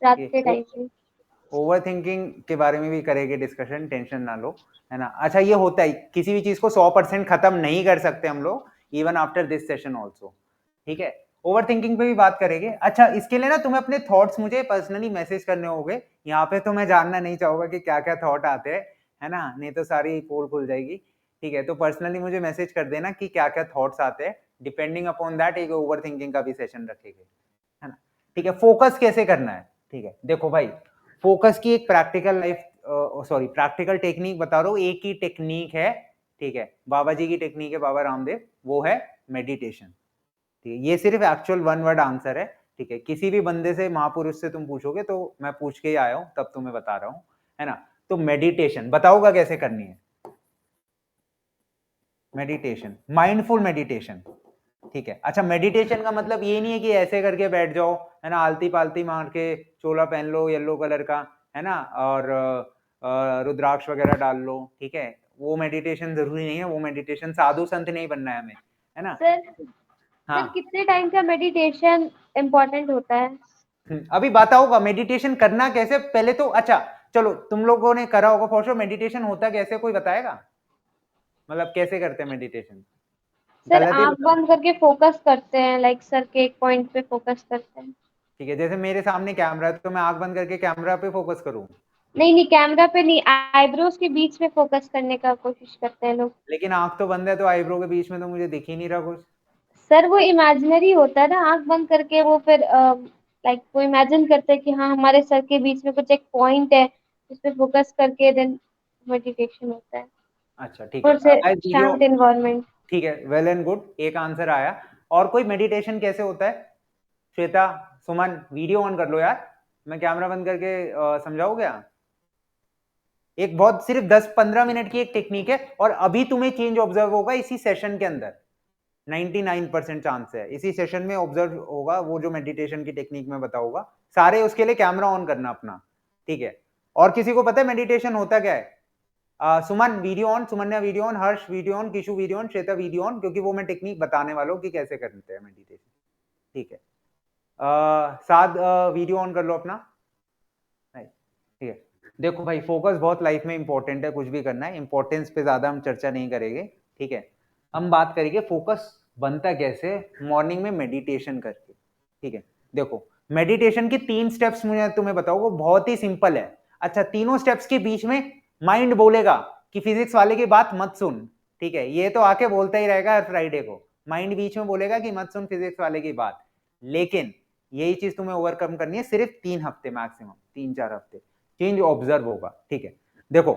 रात के टाइम पे। ओवर थिंकिंग के बारे में भी करेंगे डिस्कशन, टेंशन ना लो, है ना। अच्छा, ये होता है, किसी भी चीज को 100% खत्म नहीं कर सकते हम लोग, even after this session also, ठीक है। ओवर थिंकिंग पे भी बात करेंगे। अच्छा, इसके लिए ना तुम्हें अपने थॉट्स मुझे पर्सनली मैसेज करने होंगे, यहाँ पे तो मैं जानना नहीं चाहूंगा कि क्या क्या थॉट आते हैं, है ना, नहीं तो सारी पोल खुल जाएगी, ठीक है। तो पर्सनली मुझे मैसेज कर देना कि क्या क्या थॉट्स आते हैं, डिपेंडिंग अपॉन दैट एक ओवर थिंकिंग का भी सेशन रखेंगे, है ना, ठीक है। फोकस कैसे करना है, ठीक है, देखो भाई, फोकस की एक प्रैक्टिकल टेक्निक बता रहा हूँ, एक ही टेक्निक है, ठीक है, बाबा जी की टेक्निक है, बाबा रामदेव, वो है मेडिटेशन, ठीक है। ये सिर्फ एक्चुअल 1 वर्ड आंसर है, ठीक है। किसी भी बंदे से, महापुरुष से तुम पूछोगे तो मैं पूछ के ही आया हूं, तब तुम्हें बता रहा हूं, है ना। तो मेडिटेशन बताऊंगा कैसे करनी है, मेडिटेशन, माइंडफुल मेडिटेशन, ठीक है। अच्छा, मेडिटेशन का मतलब ये नहीं है कि ऐसे करके बैठ जाओ, है ना, आलती पालती मार के चोला पहन लो येलो कलर का, है ना, और रुद्राक्ष वगैरह डाल लो, ठीक है। वो मेडिटेशन जरूरी नहीं है, वो मेडिटेशन, साधु संत नहीं बनना है हमें, है ना। सर हाँ, सर कितने टाइम का मेडिटेशन इम्पोर्टेंट होता है? अभी बताऊंगा मेडिटेशन करना कैसे, पहले तो अच्छा चलो, तुम लोगों ने करा होगा फॉर श्योर, मेडिटेशन होता कैसे कोई बताएगा, मतलब कैसे करते हैं मेडिटेशन? सर गलत ही आंख बताओ, बंद करके फोकस करते हैं, लाइक सर के एक पॉइंट पे फोकस करते हैं। ठीक है। जैसे मेरे सामने कैमरा है तो मैं आंख बंद करके कैमरा पे फोकस करूं, नहीं नहीं, कैमरा पे नहीं, आईब्रोज के बीच में फोकस करने का कोशिश करते हैं लोग। लेकिन आंख तो बंद है, तो आईब्रो के बीच में तो मुझे दिख ही नहीं रहा कुछ। सर वो इमेजिनरी होता है ना, आंख बंद करके वो फिर लाइक वो इमेजिन करते हैं कि हाँ हमारे सर के बीच में कुछ एक पॉइंट है उस पर फोकस करके देन मेडिटेशन होता है अच्छा ठीक है, और से वीडियो शांत एनवायरनमेंट। ठीक है, वेल एंड गुड, एक आंसर आया। और कोई मेडिटेशन कैसे होता है? श्वेता, सुमन, वीडियो ऑन कर लो यार, मैं कैमरा बंद करके समझाऊँ क्या? एक बहुत सिर्फ 10-15 मिनट की एक टेक्निक है और अभी तुम्हें चेंज ऑब्जर्व होगा इसी सेशन के अंदर। 99% चांस है इसी सेशन में ऑब्जर्व होगा वो जो मेडिटेशन की टेक्निक में बताऊंगा। सारे उसके लिए कैमरा ऑन करना अपना, ठीक है? और किसी को पता है मेडिटेशन होता क्या है? Suman video on, Sumanya video on, Harsh video on, Kishu video on, Shweta video on, क्योंकि वो मैं टेक्निक बताने वाला हूँ कि कैसे करते हैं मेडिटेशन, ठीक है? साथ वीडियो ऑन कर लो अपना, ठीक है? देखो भाई, फोकस बहुत लाइफ में इंपॉर्टेंट है, कुछ भी करना है इंपॉर्टेंस पे ज्यादा हम चर्चा नहीं करेंगे, ठीक है? हम बात करेंगे फोकस बनता कैसे, मॉर्निंग में मेडिटेशन करके, ठीक है? देखो, मेडिटेशन की 3 स्टेप्स मुझे तुम्हें बताओ, वो बहुत ही सिंपल है। अच्छा, तीनों स्टेप्स के बीच में माइंड बोलेगा कि फिजिक्स वाले की बात मत सुन, ठीक है? ये तो आके बोलता ही रहेगा हर फ्राइडे को, माइंड बीच में बोलेगा कि मत सुन फिजिक्स वाले की बात, लेकिन यही चीज तुम्हें ओवरकम करनी है सिर्फ 3 हफ्ते, मैक्सिमम 3-4 हफ्ते, चेंज ऑब्जर्व होगा, ठीक है? देखो,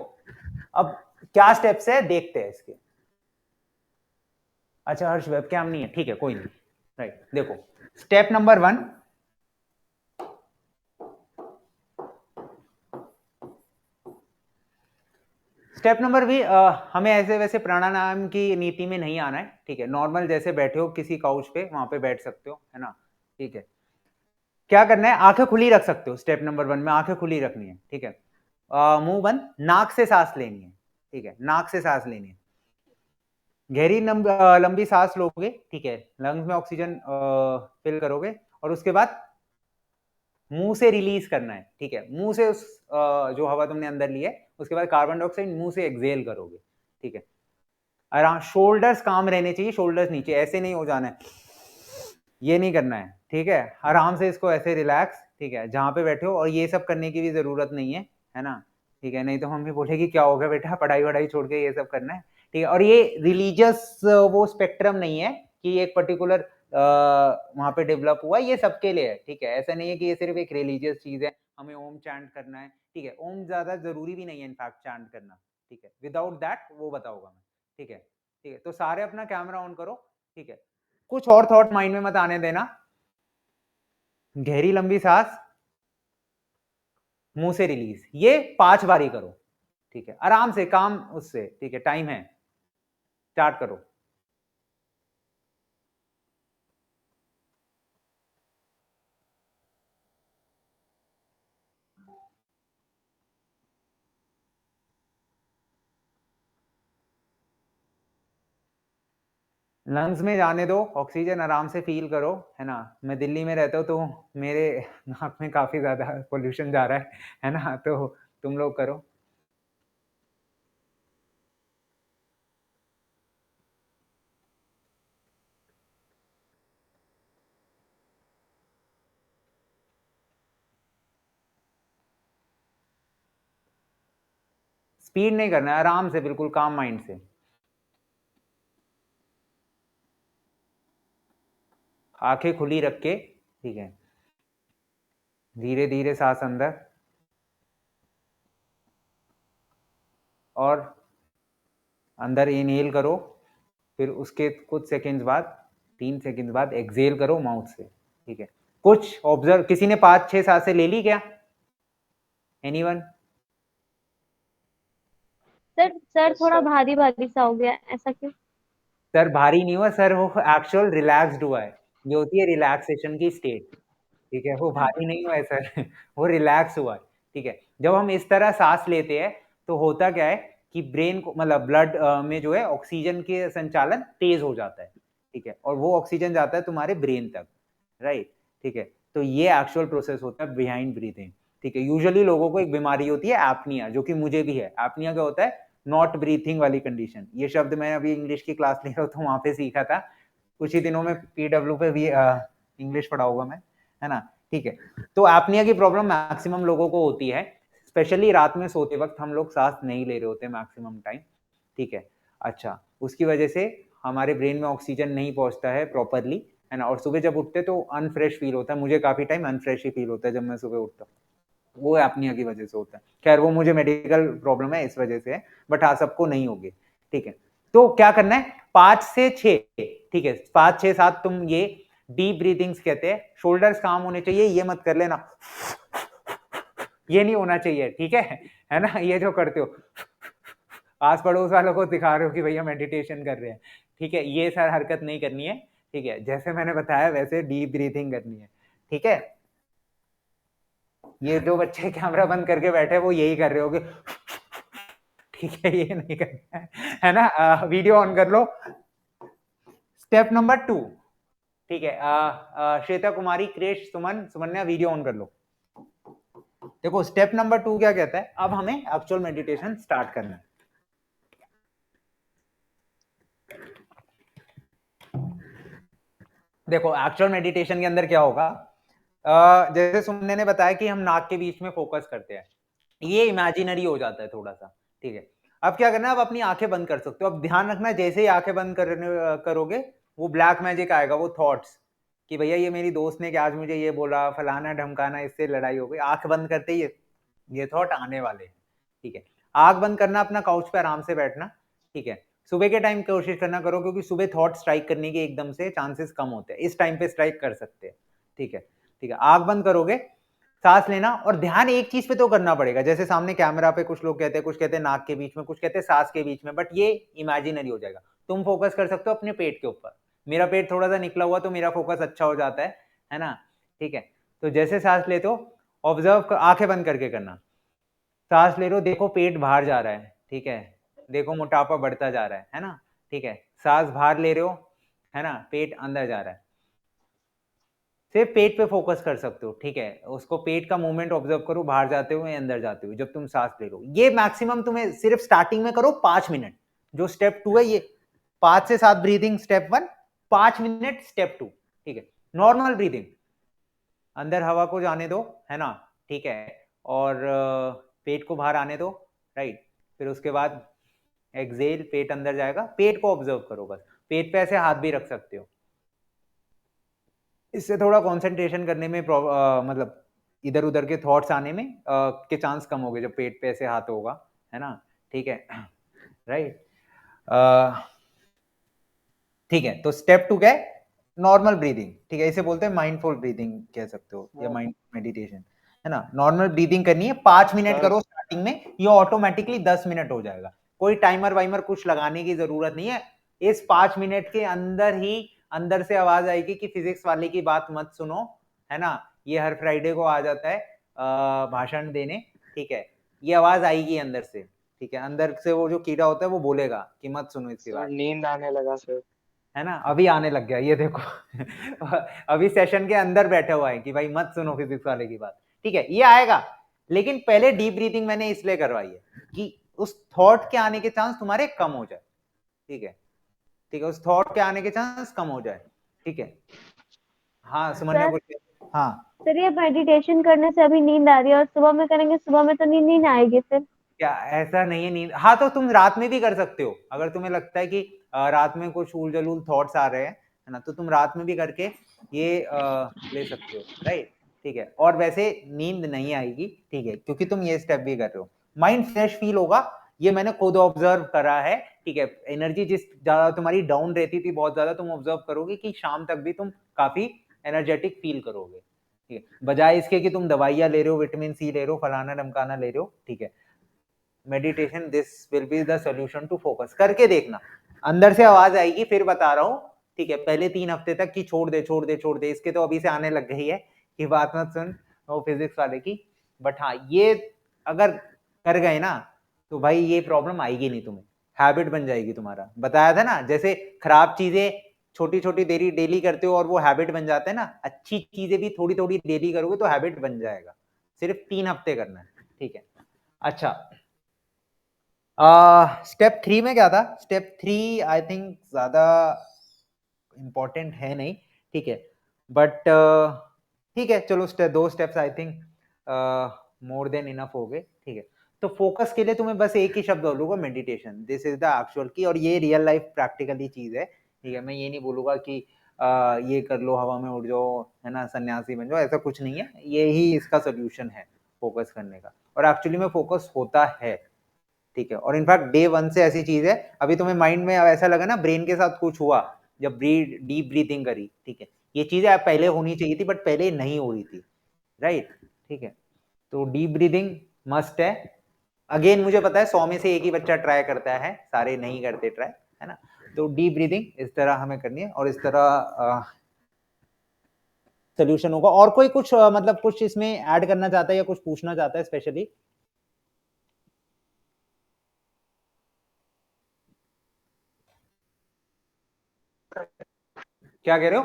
अब क्या स्टेप्स है देखते हैं इसके। अच्छा हर्ष, वेबकैम नहीं है, ठीक है, कोई नहीं, राइट? देखो, स्टेप नंबर 1, स्टेप नंबर भी हमें ऐसे वैसे प्राणायाम की नीति में नहीं आना है, ठीक है? नॉर्मल जैसे बैठे हो किसी काउच पे, वहां पे बैठ सकते हो, है ना? ठीक है, क्या करना है, आंखें खुली रख सकते हो। स्टेप नंबर 1 में आंखें खुली रखनी है, ठीक है? मुंह बंद, नाक से सांस लेनी है, ठीक है? नाक से सांस लेनी है, गहरी लंबी सांस लोगे, ठीक है? लंग्स में ऑक्सीजन फिल करोगे और उसके बाद मुंह से रिलीज करना है, ठीक है? मुंह से उस जो हवा तुमने अंदर ली है उसके बाद कार्बन डाइऑक्साइड मुंह से एक्सहेल करोगे, ठीक है? आराम, शोल्डर्स काम रहने चाहिए, शोल्डर्स नीचे, ऐसे नहीं हो जाना है, ये नहीं करना है, ठीक है? आराम से इसको ऐसे रिलैक्स, ठीक है, जहां पे बैठे हो। और ये सब करने की भी जरूरत नहीं है ना? ठीक है, नहीं तो मम्मी बोलेगी क्या हो गया बेटा, पढ़ाई वढ़ाई छोड़ के ये सब करना है, ठीक है? और ये रिलीजियस वो स्पेक्ट्रम नहीं है कि एक पर्टिकुलर वहां पे डेवलप हुआ, ये सबके लिए है, ठीक है? ऐसा नहीं है कि ये सिर्फ एक रिलीजियस चीज है, हमें ओम चैंट करना है, ठीक है? ओम ज्यादा जरूरी भी नहीं है इनफैक्ट चैंट करना, ठीक है? विदाउट दैट वो बताऊंगा मैं, ठीक है? ठीक है, तो सारे अपना कैमरा ऑन करो, ठीक है? कुछ और थॉट माइंड में मत आने देना, गहरी लंबी सांस, मुंह से रिलीज, ये 5 बारी करो, ठीक है? आराम से, काम उससे, ठीक है? टाइम है, स्टार्ट करो। लंग्स में जाने दो, ऑक्सीजन आराम से फील करो, है ना? मैं दिल्ली में रहता हूँ तो मेरे नाक में काफी ज्यादा पोल्यूशन जा रहा है ना? तो तुम लोग करो। स्पीड नहीं करना है, आराम से, बिल्कुल काम माइंड से। आंखें खुली रख के, ठीक है? धीरे धीरे सांस अंदर और अंदर इनहेल करो, फिर उसके कुछ सेकंड्स बाद, 3 सेकंड्स बाद एक्सहेल करो माउथ से, ठीक है? कुछ ऑब्जर्व, किसी ने 5-6 सांसें ले ली क्या? एनीवन? सर Yes, थोड़ा sir. भारी भारी सा हो गया, ऐसा क्यों? सर भारी नहीं हुआ सर, वो एक्चुअल रिलैक्स्ड हुआ है, ये होती है रिलैक्सेशन की स्टेट, ठीक है? वो भारी नहीं हुआ है सर वो रिलैक्स हुआ है, ठीक है? जब हम इस तरह सांस लेते हैं तो होता क्या है कि ब्रेन को, मतलब ब्लड में जो है ऑक्सीजन के संचालन तेज हो जाता है, ठीक है? और वो ऑक्सीजन जाता है तुम्हारे ब्रेन तक, राइट? ठीक है, तो ये एक्चुअल प्रोसेस होता है बिहाइंड ब्रीथिंग, ठीक है? यूजुअली लोगों को एक बीमारी होती है एपनिया, जो कि मुझे भी है। एपनिया क्या होता है? नॉट ब्रीथिंग वाली कंडीशन। ये शब्द मैं अभी इंग्लिश की क्लास ले रहा हूँ तो वहां पे सीखा था, कुछ ही दिनों में पीडब्ल्यू पे भी इंग्लिश पढ़ाऊंगा मैं, है ना? ठीक है, तो एपनिया की प्रॉब्लम मैक्सिमम लोगों को होती है, स्पेशली रात में सोते वक्त हम लोग सांस नहीं ले रहे होते मैक्सिमम टाइम, ठीक है? अच्छा, उसकी वजह से हमारे ब्रेन में ऑक्सीजन नहीं पहुंचता है प्रॉपरली, है ना। और सुबह जब उठते तो अनफ्रेश फील होता है, मुझे काफी टाइम अनफ्रेश ही फील होता है जब मैं सुबह उठता हूँ, वो एपनिया की वजह से होता है। खैर वो मुझे मेडिकल प्रॉब्लम है इस वजह से है, बट हाँ सबको नहीं होगी, ठीक है। तो क्या करना है, 5 से 6, ठीक है, 5 6 7 तुम ये डीप ब्रीथिंग्स कहते हैं। शोल्डर्स काम होने चाहिए, ये मत कर लेना, ये नहीं होना चाहिए, ठीक है ना। ये जो करते हो आस पड़ोस वालों को दिखा रहे हो कि भैया मेडिटेशन कर रहे हैं, ठीक है, ये सर हरकत नहीं करनी है, ठीक है। जैसे मैंने बताया वैसे डीप ब्रीथिंग करनी है, ठीक है। ये जो बच्चे कैमरा बंद करके बैठे वो यही कर रहे होगे, ठीक है, ये नहीं करना है ना। वीडियो ऑन कर लो। स्टेप नंबर 2, ठीक है। श्वेता कुमारी, क्रेश, सुमन, सुमन्या, वीडियो ऑन कर लो। देखो स्टेप नंबर 2 क्या कहता है, अब हमें एक्चुअल मेडिटेशन स्टार्ट करना है। देखो एक्चुअल मेडिटेशन के अंदर क्या होगा, जैसे सुमन ने बताया कि हम नाक के बीच में फोकस करते हैं, ये इमेजिनरी हो जाता है थोड़ा सा, ठीक है। अब क्या करना है, अब अपनी आंखें बंद कर सकते हो। अब ध्यान रखना, जैसे ही आंखें बंद करोगे वो ब्लैक मैजिक आएगा, वो थॉट्स कि भैया ये मेरी दोस्त ने कि आज मुझे ये बोला, फलाना ढमकाना, इससे लड़ाई हो गई। आंख बंद करते ही ये थॉट आने वाले हैं, ठीक है। आंख बंद करना, अपना काउच पे आराम से बैठना, ठीक है। सुबह के टाइम कोशिश करना करो, क्योंकि सुबह थॉट स्ट्राइक करने के एकदम से चांसेस कम होते हैं, इस टाइम पे स्ट्राइक कर सकते हैं, ठीक है, ठीक है। आंख बंद करोगे, सांस लेना, और ध्यान एक चीज पे तो करना पड़ेगा। जैसे सामने कैमरा पे कुछ लोग कहते हैं, कुछ कहते हैं नाक के बीच में, कुछ कहते हैं सांस के बीच में, बट ये इमेजिनरी हो जाएगा। तुम फोकस कर सकते हो अपने पेट के ऊपर। मेरा पेट थोड़ा सा निकला हुआ तो मेरा फोकस अच्छा हो जाता है ना, ठीक है। तो जैसे सांस लेते हो ऑब्जर्व, आंखें बंद करके करना। सांस ले रहे हो, देखो पेट बाहर जा रहा है, ठीक है, देखो मोटापा बढ़ता जा रहा है ना, ठीक है। सांस बाहर ले रहे हो, है ना, पेट अंदर जा रहा है। सिर्फ पेट पे फोकस कर सकते हो, ठीक है। उसको पेट का मूवमेंट ऑब्जर्व करो, बाहर जाते हुए अंदर जाते हुए, जब तुम सांस ले लो। ये मैक्सिमम तुम्हें सिर्फ स्टार्टिंग में करो 5 मिनट। जो स्टेप 2 है ये 5 से 7 ब्रीदिंग स्टेप 1, 5 मिनट स्टेप 2, ठीक है। नॉर्मल ब्रीदिंग, अंदर हवा को जाने दो, है ना, ठीक है, और पेट को बाहर आने दो, राइट। फिर उसके बाद एक्सेल, पेट अंदर जाएगा, पेट को ऑब्जर्व करो बस। पेट पे ऐसे हाथ भी रख सकते हो, इससे थोड़ा कंसंट्रेशन करने में मतलब इधर उधर के थॉट्स आने में के चांस कम हो गए जब पेट पे ऐसे हाथ होगा, है ना, ठीक है, राइट। ठीक है, तो स्टेप 2 क्या है, नॉर्मल ब्रीदिंग, ठीक है। इसे बोलते हैं माइंडफुल ब्रीदिंग कह सकते हो, या माइंड मेडिटेशन, है ना। नॉर्मल ब्रीदिंग करनी है, 5 मिनट करो स्टार्टिंग में, ये ऑटोमेटिकली 10 मिनट हो जाएगा। कोई टाइमर वाइमर कुछ लगाने की जरूरत नहीं है। इस 5 मिनट के अंदर ही अंदर से आवाज आएगी कि फिजिक्स वाले की बात मत सुनो, है ना। ये हर फ्राइडे को आ जाता है भाषण देने, ठीक है। ये आवाज आएगी अंदर से, ठीक है। अंदर से वो जो कीड़ा होता है वो बोलेगा कि मत सुनो इसकी बात, नींद आने लगा सर। है ना। अभी आने लग गया, ये देखो अभी सेशन के अंदर बैठा हुआ है कि भाई मत सुनो फिजिक्स वाले की बात, ठीक है। ये आएगा, लेकिन पहले डीप ब्रीथिंग मैंने इसलिए करवाई है कि उस थॉट के आने के चांस तुम्हारे कम हो जाए, ठीक है, ठीक है। उस थॉट के आने के चांस कम हो जाए, ठीक है। हाँ सुमन्या सर, कुछ, हाँ सर ये मेडिटेशन करने से अभी नींद आ रही है और सुबह में करेंगे, सुबह में तो नींद नहीं ना आएगी फिर? क्या ऐसा नहीं है नींद, हाँ तो तुम रात में भी कर सकते हो, अगर तुम्हें लगता है कि रात में कुछ उलझुल थॉट्स आ रहे हैं, है ना, तो तुम रात में भी करके ये ले सकते हो, राइट, ठीक है। और वैसे नींद नहीं आएगी, ठीक है, क्योंकि तुम ये स्टेप भी कर रहे हो। माइंड फ्रेश फील होगा, ये मैंने खुद ऑब्जर्व करा है, ठीक है। एनर्जी जिस ज्यादा तुम्हारी डाउन रहती थी बहुत ज्यादा, तुम ऑब्जर्व करोगे कि शाम तक भी तुम काफी एनर्जेटिक फील करोगे, ठीक है। बजाय इसके कि तुम दवाइयां ले रहे हो, विटामिन सी ले रहे हो, फलाना ढमकाना ले रहे हो, ठीक है। Meditation, this will be the solution to focus. करके देखना, अंदर से आवाज आएगी, फिर बता रहा हूं, ठीक है। पहले 3 हफ्ते तक कि छोड़ दे छोड़ दे छोड़ दे, इसके तो अभी से आने लग गई है कि बात मत सुन वो फिजिक्स वाले की। बट हाँ, ये अगर कर गए ना तो भाई ये प्रॉब्लम आएगी नहीं तुम्हें, हैबिट बन जाएगी तुम्हारा। बताया था ना, जैसे खराब चीजें छोटी छोटी देरी डेली करते हो और वो हैबिट बन जाता है ना, अच्छी चीजें भी थोड़ी थोड़ी डेली करोगे तो हैबिट बन जाएगा। सिर्फ 3 हफ्ते करना है, ठीक है। अच्छा, स्टेप 3 में क्या था, स्टेप 3 आई थिंक ज्यादा इंपॉर्टेंट है नहीं, ठीक है, बट ठीक है चलो, दो steps I think more than enough हो गए, ठीक है। तो फोकस के लिए तुम्हें बस एक ही शब्द बोलूंगा, meditation, this is the actual की, और ये रियल लाइफ प्रैक्टिकली चीज है, ठीक है। मैं ये नहीं बोलूंगा कि ये कर लो, हवा में उड़ जाओ, है ना, सन्यासी बन जाओ, ऐसा कुछ नहीं है। ये ही इसका सोल्यूशन है फोकस करने का, और एक्चुअली में फोकस होता है, ठीक है। और इनफैक्ट डे 1 से ऐसी चीज है, अभी तुम्हें माइंड में ऐसा लगा ना ब्रेन के साथ कुछ हुआ जब डीप ब्रीथिंग करी, ठीक है, ये चीजें आप पहले होनी चाहिए थी बट पहले नहीं हो रही थी, राइट, ठीक है। तो डीप ब्रीथिंग मस्ट है। अगेन मुझे पता है 100 में से एक ही बच्चा ट्राई करता है, सारे नहीं करते ट्राई, है ना। तो डीप ब्रीथिंग इस तरह हमें करनी है और इस तरह सोल्यूशन होगा। और कोई कुछ मतलब कुछ इसमें ऐड करना चाहता है या कुछ पूछना चाहता है स्पेशली? क्या कह रहे हो?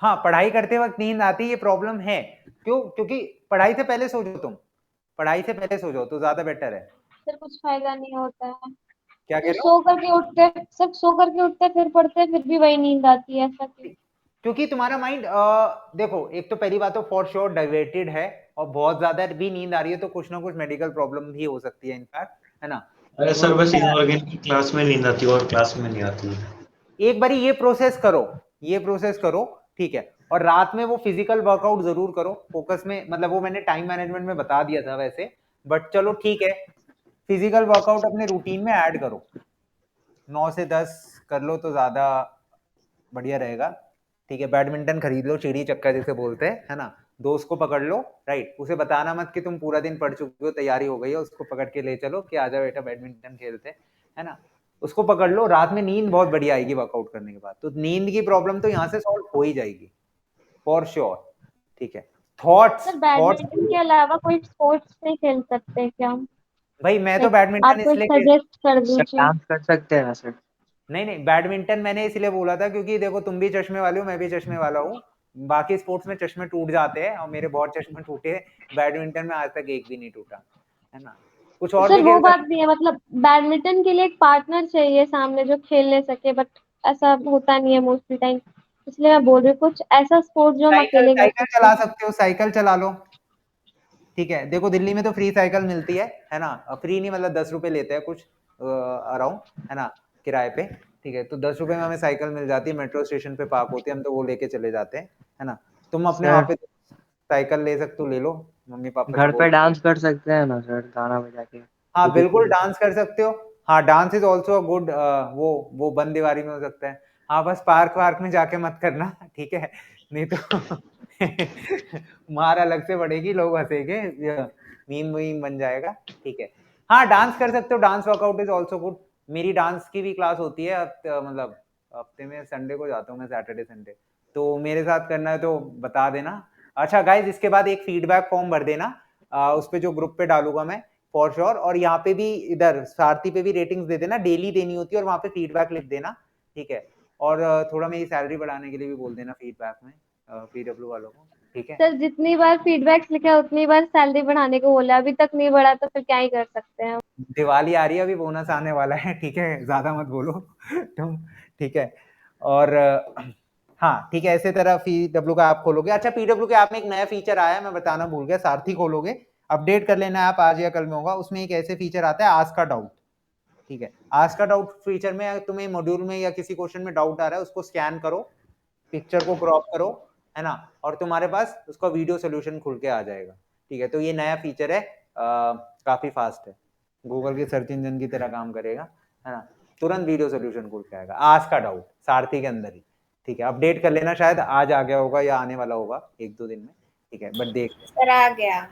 हाँ, पढ़ाई करते वक्त नींद आती है, ये प्रॉब्लम है। क्यों? क्योंकि पढ़ाई से पहले सो जाओ, तुम पढ़ाई से पहले सो जाओ तो ज्यादा बेटर है। सर कुछ फायदा नहीं होता है। क्या कह सर रहे हो? सो करके उठते, सब सो करके उठते फिर पढ़ते, फिर भी वही नींद आती है, ऐसा क्यों? क्योंकि तुम्हारा माइंड देखो, एक तो पहली बात तो फॉर श्योर डाइवर्टेड है, और बहुत ज्यादा भी नींद आ रही है तो कुछ ना कुछ मेडिकल प्रॉब्लम भी हो सकती है इनफैक्ट, है ना। अरे सर बस इनऑर्गेनिक क्लास में नींद आती है और क्लास में नहीं आती है। एक बारी ये प्रोसेस करो, ठीक है। और रात में वो फिजिकल वर्कआउट जरूर करो फोकस में, मतलब वो मैंने टाइम मैनेजमेंट में बता दिया था वैसे, बट चलो ठीक है, फिजिकल वर्कआउट अपने रूटीन में ऐड करो, 9 से 10 कर लो तो ज्यादा बढ़िया रहेगा, ठीक है। बैडमिंटन खरीद लो, चिड़ी चक्का जिसे बोलते हैं, है ना। दोस्त को पकड़ लो, राइट, उसे बताना मत कि तुम पूरा दिन पढ़ चुके हो, तैयारी हो गई है, उसको पकड़ के ले चलो कि आजा बेटा बैडमिंटन खेलते हैं, है ना। उसको पकड़ लो, रात में नींद बहुत बढ़िया आएगी वर्कआउट करने के बाद, तो नींद की प्रॉब्लम तो यहाँ से सॉल्व हो ही जाएगी फॉर श्योर, ठीक है। थॉट्स सर बैडमिंटन के अलावा कोई स्पोर्ट्स नहीं खेल सकते क्या हम? भाई मैं तो Like, बैडमिंटन आप कोई इसलिए सजेस्ट कर सर दीजिए। डांस कर सकते हैं ना सर? नहीं, बैडमिंटन मैंने इसलिए बोला था क्योंकि देखो तुम भी चश्मे वाले हो, मैं भी चश्मे वाला हूँ, बाकी स्पोर्ट्स में चश्मे टूट जाते हैं और मेरे बहुत चश्मे टूटे, बैडमिंटन में आज तक एक भी नहीं टूटा, है ना। कुछ और सर भी वो खेल बात सकते। नहीं है, मतलब बैडमिंटन के लिए एक पार्टनर चाहिए सामने जो खेलने सके, बट ऐसा होता नहीं है मोस्टली टाइम, इसलिए मैं बोल रही हूँ कुछ ऐसा स्पोर्ट जो हम साइकिल अकेले कर साइकिल सकते चला हैं। सकते हो, साइकिल चला लो, ठीक है। देखो दिल्ली में तो फ्री साइकिल मिलती है ना, फ्री नहीं मतलब 10 रुपए लेते हैं कुछ अराउंड, है ना, किराए पे, ठीक है। तो 10 रुपए में हमें साइकिल मिल जाती है, मेट्रो स्टेशन पे पार्क होती है, हम तो वो लेके चले जाते हैं, है ना। तुम अपने वहाँ सर पे साइकिल ले सकते हो, ले लो, मम्मी पापा से घर बोल। पे डांस कर सकते हैं ना सर, गाना बजा के? हाँ खुद ही बिल्कुल खुद ही। डांस कर सकते हो। हाँ dance is also a good, वो बंद दीवारी में हो सकता है। हाँ बस पार्क वार्क में जाके मत करना, ठीक है, नहीं तो मार अलग से पड़ेगी, लोग हंसेंगे, मीम वीम बन जाएगा, ठीक है। हाँ डांस कर सकते हो, dance workout is also good. मेरी डांस की भी क्लास होती है, मतलब हफ्ते में संडे को जाता हूँ मैं, सैटरडे संडे, तो मेरे साथ करना है तो बता देना। अच्छा गाइज, इसके बाद एक फीडबैक फॉर्म भर देना, उस पे जो ग्रुप पे डालूंगा मैं फॉर श्योर, और यहाँ पे भी इधर सारथी पे भी रेटिंग्स दे देना, डेली देनी होती है, और वहाँ पे फीडबैक लिख देना, ठीक है। और थोड़ा मेरी सैलरी बढ़ाने के लिए भी बोल देना फीडबैक में, पीडब्ल्यू वालों को, ठीक है। सर जितनी बार फीडबैक्स लिखा है उतनी बार सैलरी बढ़ाने को बोला, अभी तक नहीं बढ़ा तो फिर क्या ही कर सकते हैं हम? दिवाली आ रही है, अभी बोनस आने वाला है, ठीक है, ज्यादा मत बोलो तुम, ठीक है। और हाँ ठीक है, ऐसे तरह पीडब्ल्यू का ऐप खोलोगे। अच्छा पीडब्ल्यू के ऐप में एक नया फीचर आया है, मैं बताना भूल गया, सारथी खोलोगे, अपडेट कर लेना ऐप, आज या कल में होगा। उसमें एक ऐसे फीचर आता है आस्क का डाउट, ठीक है। आस्क का डाउट फीचर में तुम्हें मॉड्यूल में या किसी क्वेश्चन में डाउट आ रहा है, उसको स्कैन करो, पिक्चर को क्रॉप करो, है ना, और तुम्हारे पास उसका वीडियो सोल्यूशन खुल के आ जाएगा, ठीक है। तो ये नया फीचर है, काफी फास्ट है, गूगल के सर्च इंजन की तरह काम करेगा, है ना। तुरंत वीडियो सोल्यूशन खुल के आएगा, आस्क का डाउट सारथी के अंदर ही, ठीक है। अपडेट कर लेना, शायद आज आ गया होगा या आने वाला होगा 1-2 दिन में, ठीक है, बट देख सर आ गया।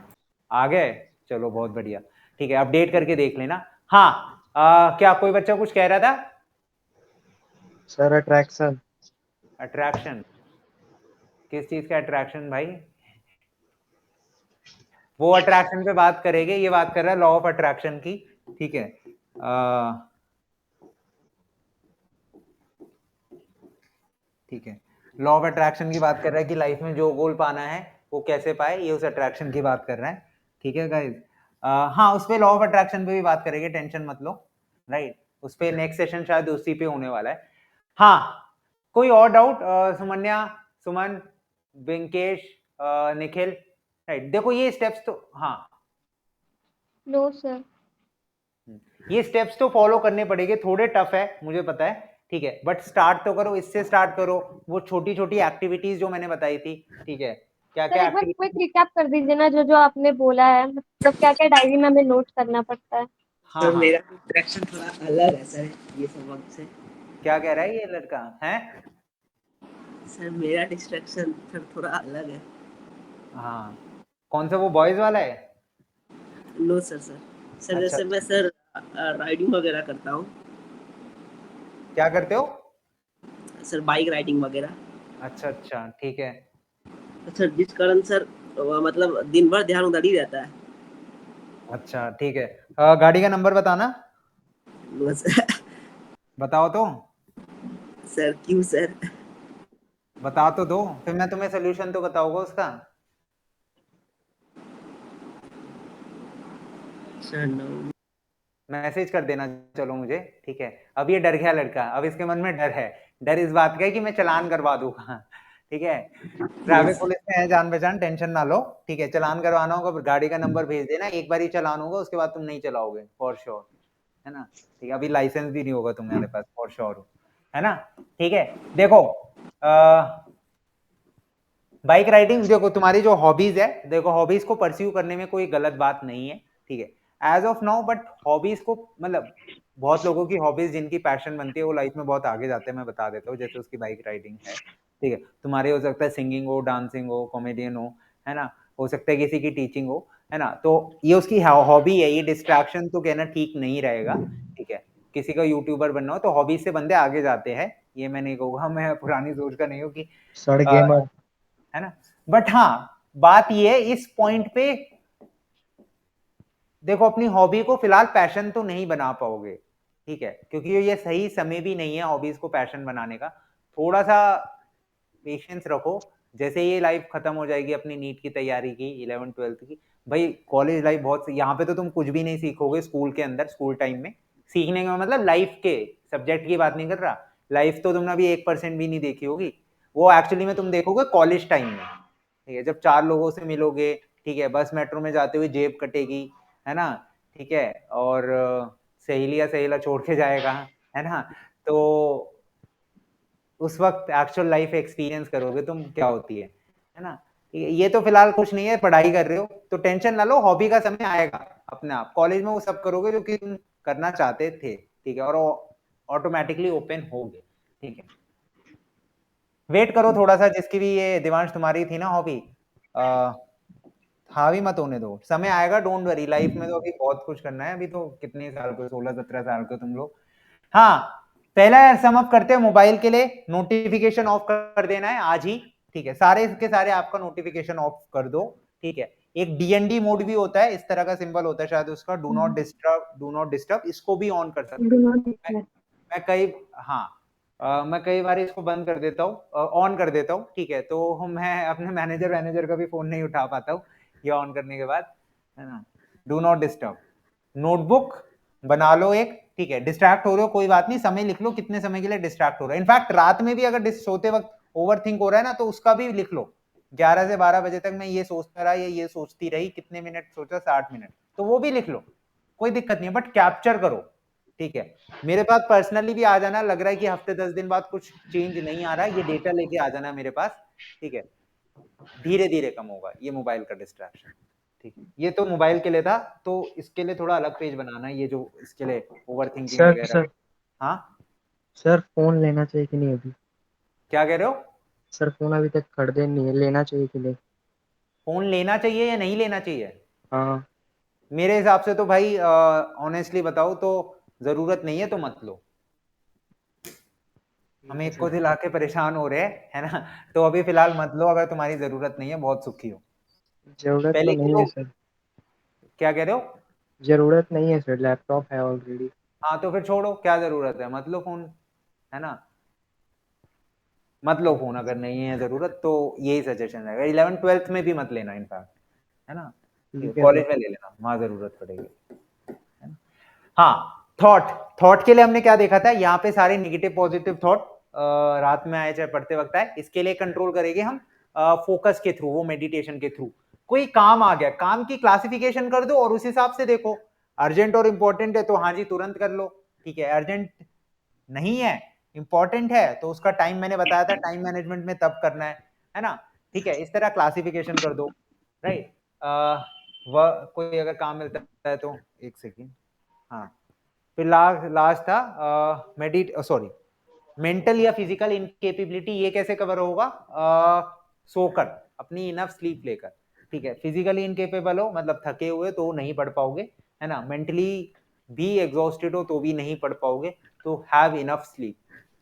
आ गए, चलो बहुत बढ़िया, ठीक है, अपडेट करके देख लेना। हाँ क्या कोई बच्चा कुछ कह रहा था? Sir attraction. अट्रैक्शन, किस चीज का अट्रैक्शन भाई? वो अट्रैक्शन पे बात करेंगे, ये बात कर रहा है लॉ ऑफ अट्रैक्शन की, ठीक है। ठीक है, लॉ ऑफ अट्रैक्शन की बात कर रहा है कि लाइफ में जो गोल पाना है वो कैसे पाए, ये उस अट्रैक्शन की बात कर रहा है, ठीक है गाइज। हाँ उस पे लॉ ऑफ अट्रैक्शन पे भी बात करेंगे, टेंशन मत लो, राइट। उस पे नेक्स्ट सेशन शायद उसी पे होने वाला है। हाँ कोई और डाउट? सुमन्या, सुमन, वेंकेश, निखिल, राइट। देखो ये स्टेप्स तो, हाँ नो सर। ये स्टेप्स तो फॉलो करने पड़ेंगे, थोड़े टफ है मुझे पता है, ठीक है, बट स्टार्ट तो करो, इससे स्टार्ट करो, वो छोटी छोटी एक्टिविटीज जो मैंने बताई थी, ठीक है, क्या सर क्या एक बार क्विक एक्टिविटी। रिकैप कर दीजिए ना, जो जो आपने बोला है, मतलब क्या क्या डायरी में हमें नोट करना पड़ता है। हाँ सर हाँ, मेरा इंटरेक्शन थोड़ा अलग है सर ये सब वक्त से। क्या कह रहा है ये लड़का है? सर मेरा डिस्ट्रैक्शन सर थोड़ा अलग है। हाँ, कौन सा, वो बॉयज वाला है? नो सर सर सर अच्छा, जैसे मैं सर राइडिंग वगैरह करता हूँ क्या करते हो? सर, बाइक राइडिंग वगैरह। अच्छा अच्छा, ठीक है। तो सर जिस कारण सर मतलब दिन भर ध्यान उधर ही रहता है। अच्छा ठीक है, गाड़ी का नंबर बताना, बस बताओ तो, सर क्यों सर? बता तो दो, फिर मैं तुम्हें सोल्यूशन तो बताऊंगा उसका। Sir no. मैसेज कर देना चलो मुझे, ठीक है। अब ये डर गया लड़का, अब इसके मन में डर है, डर इस बात का है कि मैं चालान करवा दूंगा, ठीक है। ट्रैफिक पुलिस में है जान पहचान, टेंशन ना लो, ठीक है। चालान करवाना होगा, गाड़ी का नंबर भेज देना, एक बार ही चालान होगा, उसके बाद तुम नहीं चलाओगे फॉर श्योर, है ना, ठीक है। अभी लाइसेंस भी नहीं होगा तुम्हारे पास फॉर श्योर, है ना, ठीक है। देखो बाइक राइडिंग, देखो तुम्हारी जो हॉबीज है, देखो हॉबीज को परस्यू करने में कोई गलत बात नहीं है, ठीक है, as of now, but hobbies को मतलब बहुत लोगों की हॉबीज जिनकी पैशन बनती है वो लाइफ में बहुत आगे जाते हैं, मैं बता देता हूँ, जैसे उसकी बाइक राइडिंग है, ठीक है। तुम्हारे हो सकता है सिंगिंग हो, डांसिंग हो, कॉमेडियन हो, है ना, हो सकता है किसी की टीचिंग हो, है ना, तो ये उसकी हॉबी है, ये डिस्ट्रैक्शन तो कहना ठीक नहीं रहेगा, ठीक है। किसी का यूट्यूबर बनना हो तो हॉबीज से बंदे आगे जाते हैं, ये मैं नहीं कहूँगा, मैं पुरानी सोच का नहीं हूँ कि सर गेमर। है ना, बट हाँ बात ये है इस पॉइंट पे, देखो अपनी हॉबी को फिलहाल पैशन तो नहीं बना पाओगे, ठीक है, क्योंकि ये सही समय भी नहीं है हॉबीज को पैशन बनाने का, थोड़ा सा पेशेंस रखो। जैसे ये लाइफ खत्म हो जाएगी अपनी नीट की तैयारी की, 11th 12th की, भाई कॉलेज लाइफ बहुत, यहाँ पे तो तुम कुछ भी नहीं सीखोगे स्कूल के अंदर, स्कूल टाइम में सीखने का मतलब लाइफ के सब्जेक्ट की बात नहीं कर रहा, लाइफ तो तुमने अभी 1% भी नहीं देखी होगी, वो एक्चुअली में तुम देखोगे कॉलेज टाइम में, ठीक है, जब 4 लोगों से मिलोगे, ठीक है, बस मेट्रो में जाते हुए जेब कटेगी, है ना, ठीक है, और सहेलिया सहेला छोड़ के जाएगा, है ना, तो उस वक्त एक्चुअल लाइफ एक्सपीरियंस करोगे तुम क्या होती है ना। ये तो फिलहाल कुछ नहीं है, पढ़ाई कर रहे हो तो टेंशन ना लो, हॉबी का समय आएगा अपने आप, कॉलेज में वो सब करोगे जो कि तुम करना चाहते थे, ठीक है, और ऑटोमेटिकली ओपन होगे, ठीक है। वेट करो थोड़ा सा, जिसकी भी ये दिवांश तुम्हारी थी ना हॉबी, हावी मत होने दो, समय आएगा, डोंट वरी, लाइफ में तो अभी बहुत कुछ करना है, अभी तो कितने साल के, 16-17 साल के तुम लोग। हाँ, पहला सम अप करते हैं, मोबाइल के लिए नोटिफिकेशन ऑफ कर देना है आज ही, ठीक है, सारे के सारे आपका नोटिफिकेशन ऑफ कर दो, ठीक है। एक डीएनडी मोड भी होता है, इस तरह का सिंबल होता है शायद उसका, do not disturb, do not disturb, इसको भी ऑन कर सकते हो। मैं कई, हाँ, मैं कई बार इसको बंद कर देता हूँ, ऑन कर देता हूँ, ठीक है, तो मैं अपने मैनेजर का भी फोन नहीं उठा पाता हूँ ये ऑन करने के बाद, है ना। डू नॉट डिस्टर्ब, नोटबुक बना लो एक, ठीक है, डिस्ट्रैक्ट हो रहे हो कोई बात नहीं, समय लिख लो कितने समय के लिए डिस्ट्रैक्ट हो रहा है, इनफैक्ट रात में भी अगर सोते वक्त ओवर थिंक हो रहा है ना, तो उसका भी लिख लो, 11 से 12 बजे तक मैं ये सोचता रहा, ये सोचती रही, कितने मिनट सोचा, 60 मिनट, तो वो भी लिख लो, कोई दिक्कत नहीं है, बट कैप्चर करो, ठीक है। मेरे पास पर्सनली भी आ जाना, लग रहा है कि हफ्ते 10 दिन बाद कुछ चेंज नहीं आ रहा है, ये डेटा लेके आ जाना मेरे पास, ठीक है, धीरे धीरे कम होगा ये मोबाइल का डिस्ट्रैक्शन, ठीक है। ये तो मोबाइल के लिए था, तो इसके लिए थोड़ा अलग पेज बनाना है, ये जो इसके लिए ओवर थिंकिंग सर वगैरह। सर हाँ, सर फोन लेना चाहिए कि नहीं अभी? क्या कह रहे हो? सर फोन अभी तक खरीदे नहीं है, लेना चाहिए कि नहीं? फोन लेना चाहिए या नहीं लेना चाहिए? हाँ। मेरे हिसाब से तो भाई ऑनेस्टली बताओ तो जरूरत नहीं है तो मत लो, हम एक को दिला के परेशान हो रहे हैं, है ना, तो अभी फिलहाल मत लो, अगर तुम्हारी जरूरत नहीं है, बहुत सुखी हो। जरूरत तो पहले की नहीं तो, है सर। क्या कह रहे हो? जरूरत नहीं है सर, लैपटॉप है ऑलरेडी। हाँ तो फिर छोड़ो, क्या जरूरत है, मत लो फोन, है ना, मत लो फोन, अगर नहीं है जरूरत तो यही सजेशन रहेगा, 11th 12th में भी मत लेना इनफैक्ट, है ना, ठीक है कॉलेज सर। में ले लेना, वहां जरूरत पड़ेगी, है ना। हाँ, थॉट के लिए हमने क्या देखा था, यहाँ पे सारे नेगेटिव पॉजिटिव थॉट रात में आए चाहे पढ़ते वक्त आए, इसके लिए कंट्रोल करेंगे हम फोकस के थ्रू, वो मेडिटेशन के थ्रू। कोई काम आ गया, काम की क्लासिफिकेशन कर दो और उस हिसाब से देखो, अर्जेंट और इंपॉर्टेंट है तो हाँ जी तुरंत कर लो, ठीक है, अर्जेंट नहीं है, इंपॉर्टेंट है तो उसका टाइम मैंने बताया था, टाइम मैनेजमेंट में तब करना है ना, ठीक है। इस तरह क्लासिफिकेशन कर दो, राइट। कोई अगर काम मिलता है तो एक सेकेंड, हाँ। फिर लास्ट था मेंटल या फिजिकल इनकेपेबिलिटी, ये कैसे कवर होगा? सोकर, अपनी इनफ स्लीप लेकर, ठीक है। फिजिकली इनकेपेबल हो मतलब थके हुए तो नहीं पढ़ पाओगे, है ना। मेंटली भी एग्जॉस्टेड हो तो भी नहीं पढ़ पाओगे, तो have enough sleep,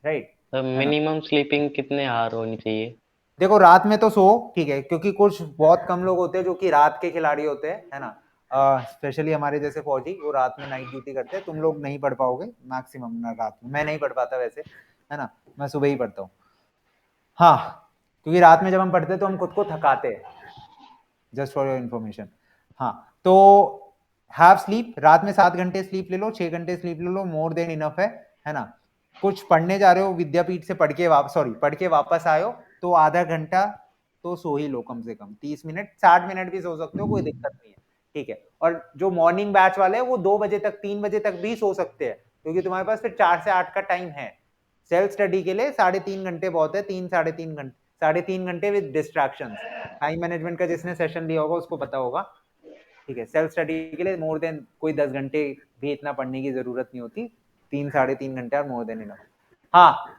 right. Minimum sleeping कितने आवर होनी चाहिए? देखो रात में तो सो, ठीक है, क्योंकि कुछ बहुत कम लोग होते हैं जो कि रात के खिलाड़ी होते हैं, है ना। स्पेशली हमारे जैसे फौजी, वो रात में नाइट ड्यूटी करते हैं, तुम लोग नहीं पढ़ पाओगे मैक्सिमम ना रात में। मैं नहीं पढ़ पाता वैसे, है ना, मैं सुबह ही पढ़ता हूँ, हाँ, क्योंकि रात में जब हम पढ़ते हैं तो हम खुद को थकाते हैं, जस्ट फॉर योर इन्फॉर्मेशन। हाँ, तो हैव स्लीप, रात में 7 घंटे स्लीप ले लो, 6 घंटे स्लीप ले लो, मोर देन इनफ है ना। कुछ पढ़ने जा रहे हो विद्यापीठ से पढ़ के वापस आयो तो आधा घंटा तो सो ही लो, कम से कम 30 मिनट, 60 मिनट भी सो सकते हो, कोई दिक्कत नहीं है, ठीक है। और जो मॉर्निंग बैच वाले हैं वो 2 बजे तक 3 बजे तक भी सो सकते हैं, क्योंकि तुम्हारे पास फिर 4 से 8 का टाइम है। सेल्फ स्टडी के लिए 3.5 घंटे बहुत है, 3.5 घंटे विद डिस्ट्रैक्शन। टाइम मैनेजमेंट का जिसने सेशन लिया होगा उसको पता होगा, ठीक है। सेल्फ स्टडी के लिए मोर देन कोई 10 घंटे भी इतना पढ़ने की जरूरत नहीं होती, 3-3.5 घंटे और मोर देन इनफ। हाँ,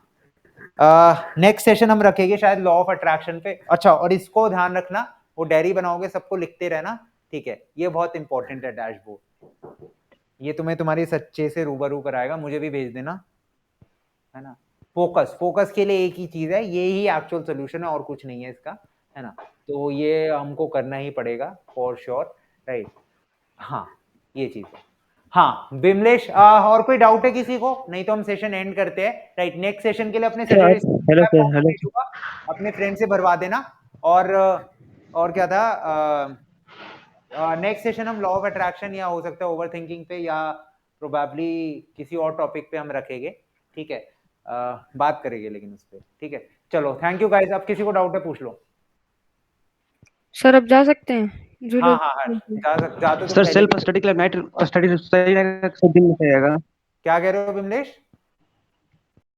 नेक्स्ट सेशन हम रखेंगे शायद लॉ ऑफ अट्रैक्शन पे। अच्छा, और इसको ध्यान रखना, वो डायरी बनाओगे सबको लिखते रहना, ठीक है, ये बहुत इंपॉर्टेंट है डैशबोर्ड, ये तुम्हें तुम्हारे सच्चे से रूबरू कराएगा, मुझे भी भेज देना, है ना। फोकस के लिए एक ही चीज है, ये ही एक्चुअल सोल्यूशन है और कुछ नहीं है इसका, है ना। तो ये हमको करना ही पड़ेगा फॉर श्योर, राइट। हाँ, ये चीज है। हाँ विमलेश, और कोई डाउट है किसी को? नहीं तो हम सेशन एंड करते हैं, राइट। नेक्स्ट सेशन के लिए अपने अपने फ्रेंड से भरवा देना। और क्या था, नेक्स्ट सेशन हम लॉ ऑफ अट्रैक्शन या हो सकता है ओवर थिंकिंग पे या प्रोबेबली किसी और टॉपिक पे हम रखेंगे, ठीक है। बात करेंगे लेकिन उस पर, ठीक है। चलो, थैंक यू गाइस। अब किसी को डाउट है पूछ लो। सर अब जा सकते हैं? हाँ, जा तो सर सेल्फ स्टडी के लिए नाइट स्टडी सही रहेगा, दिन में सही रहेगा? क्या कह रहे हो विमलेश?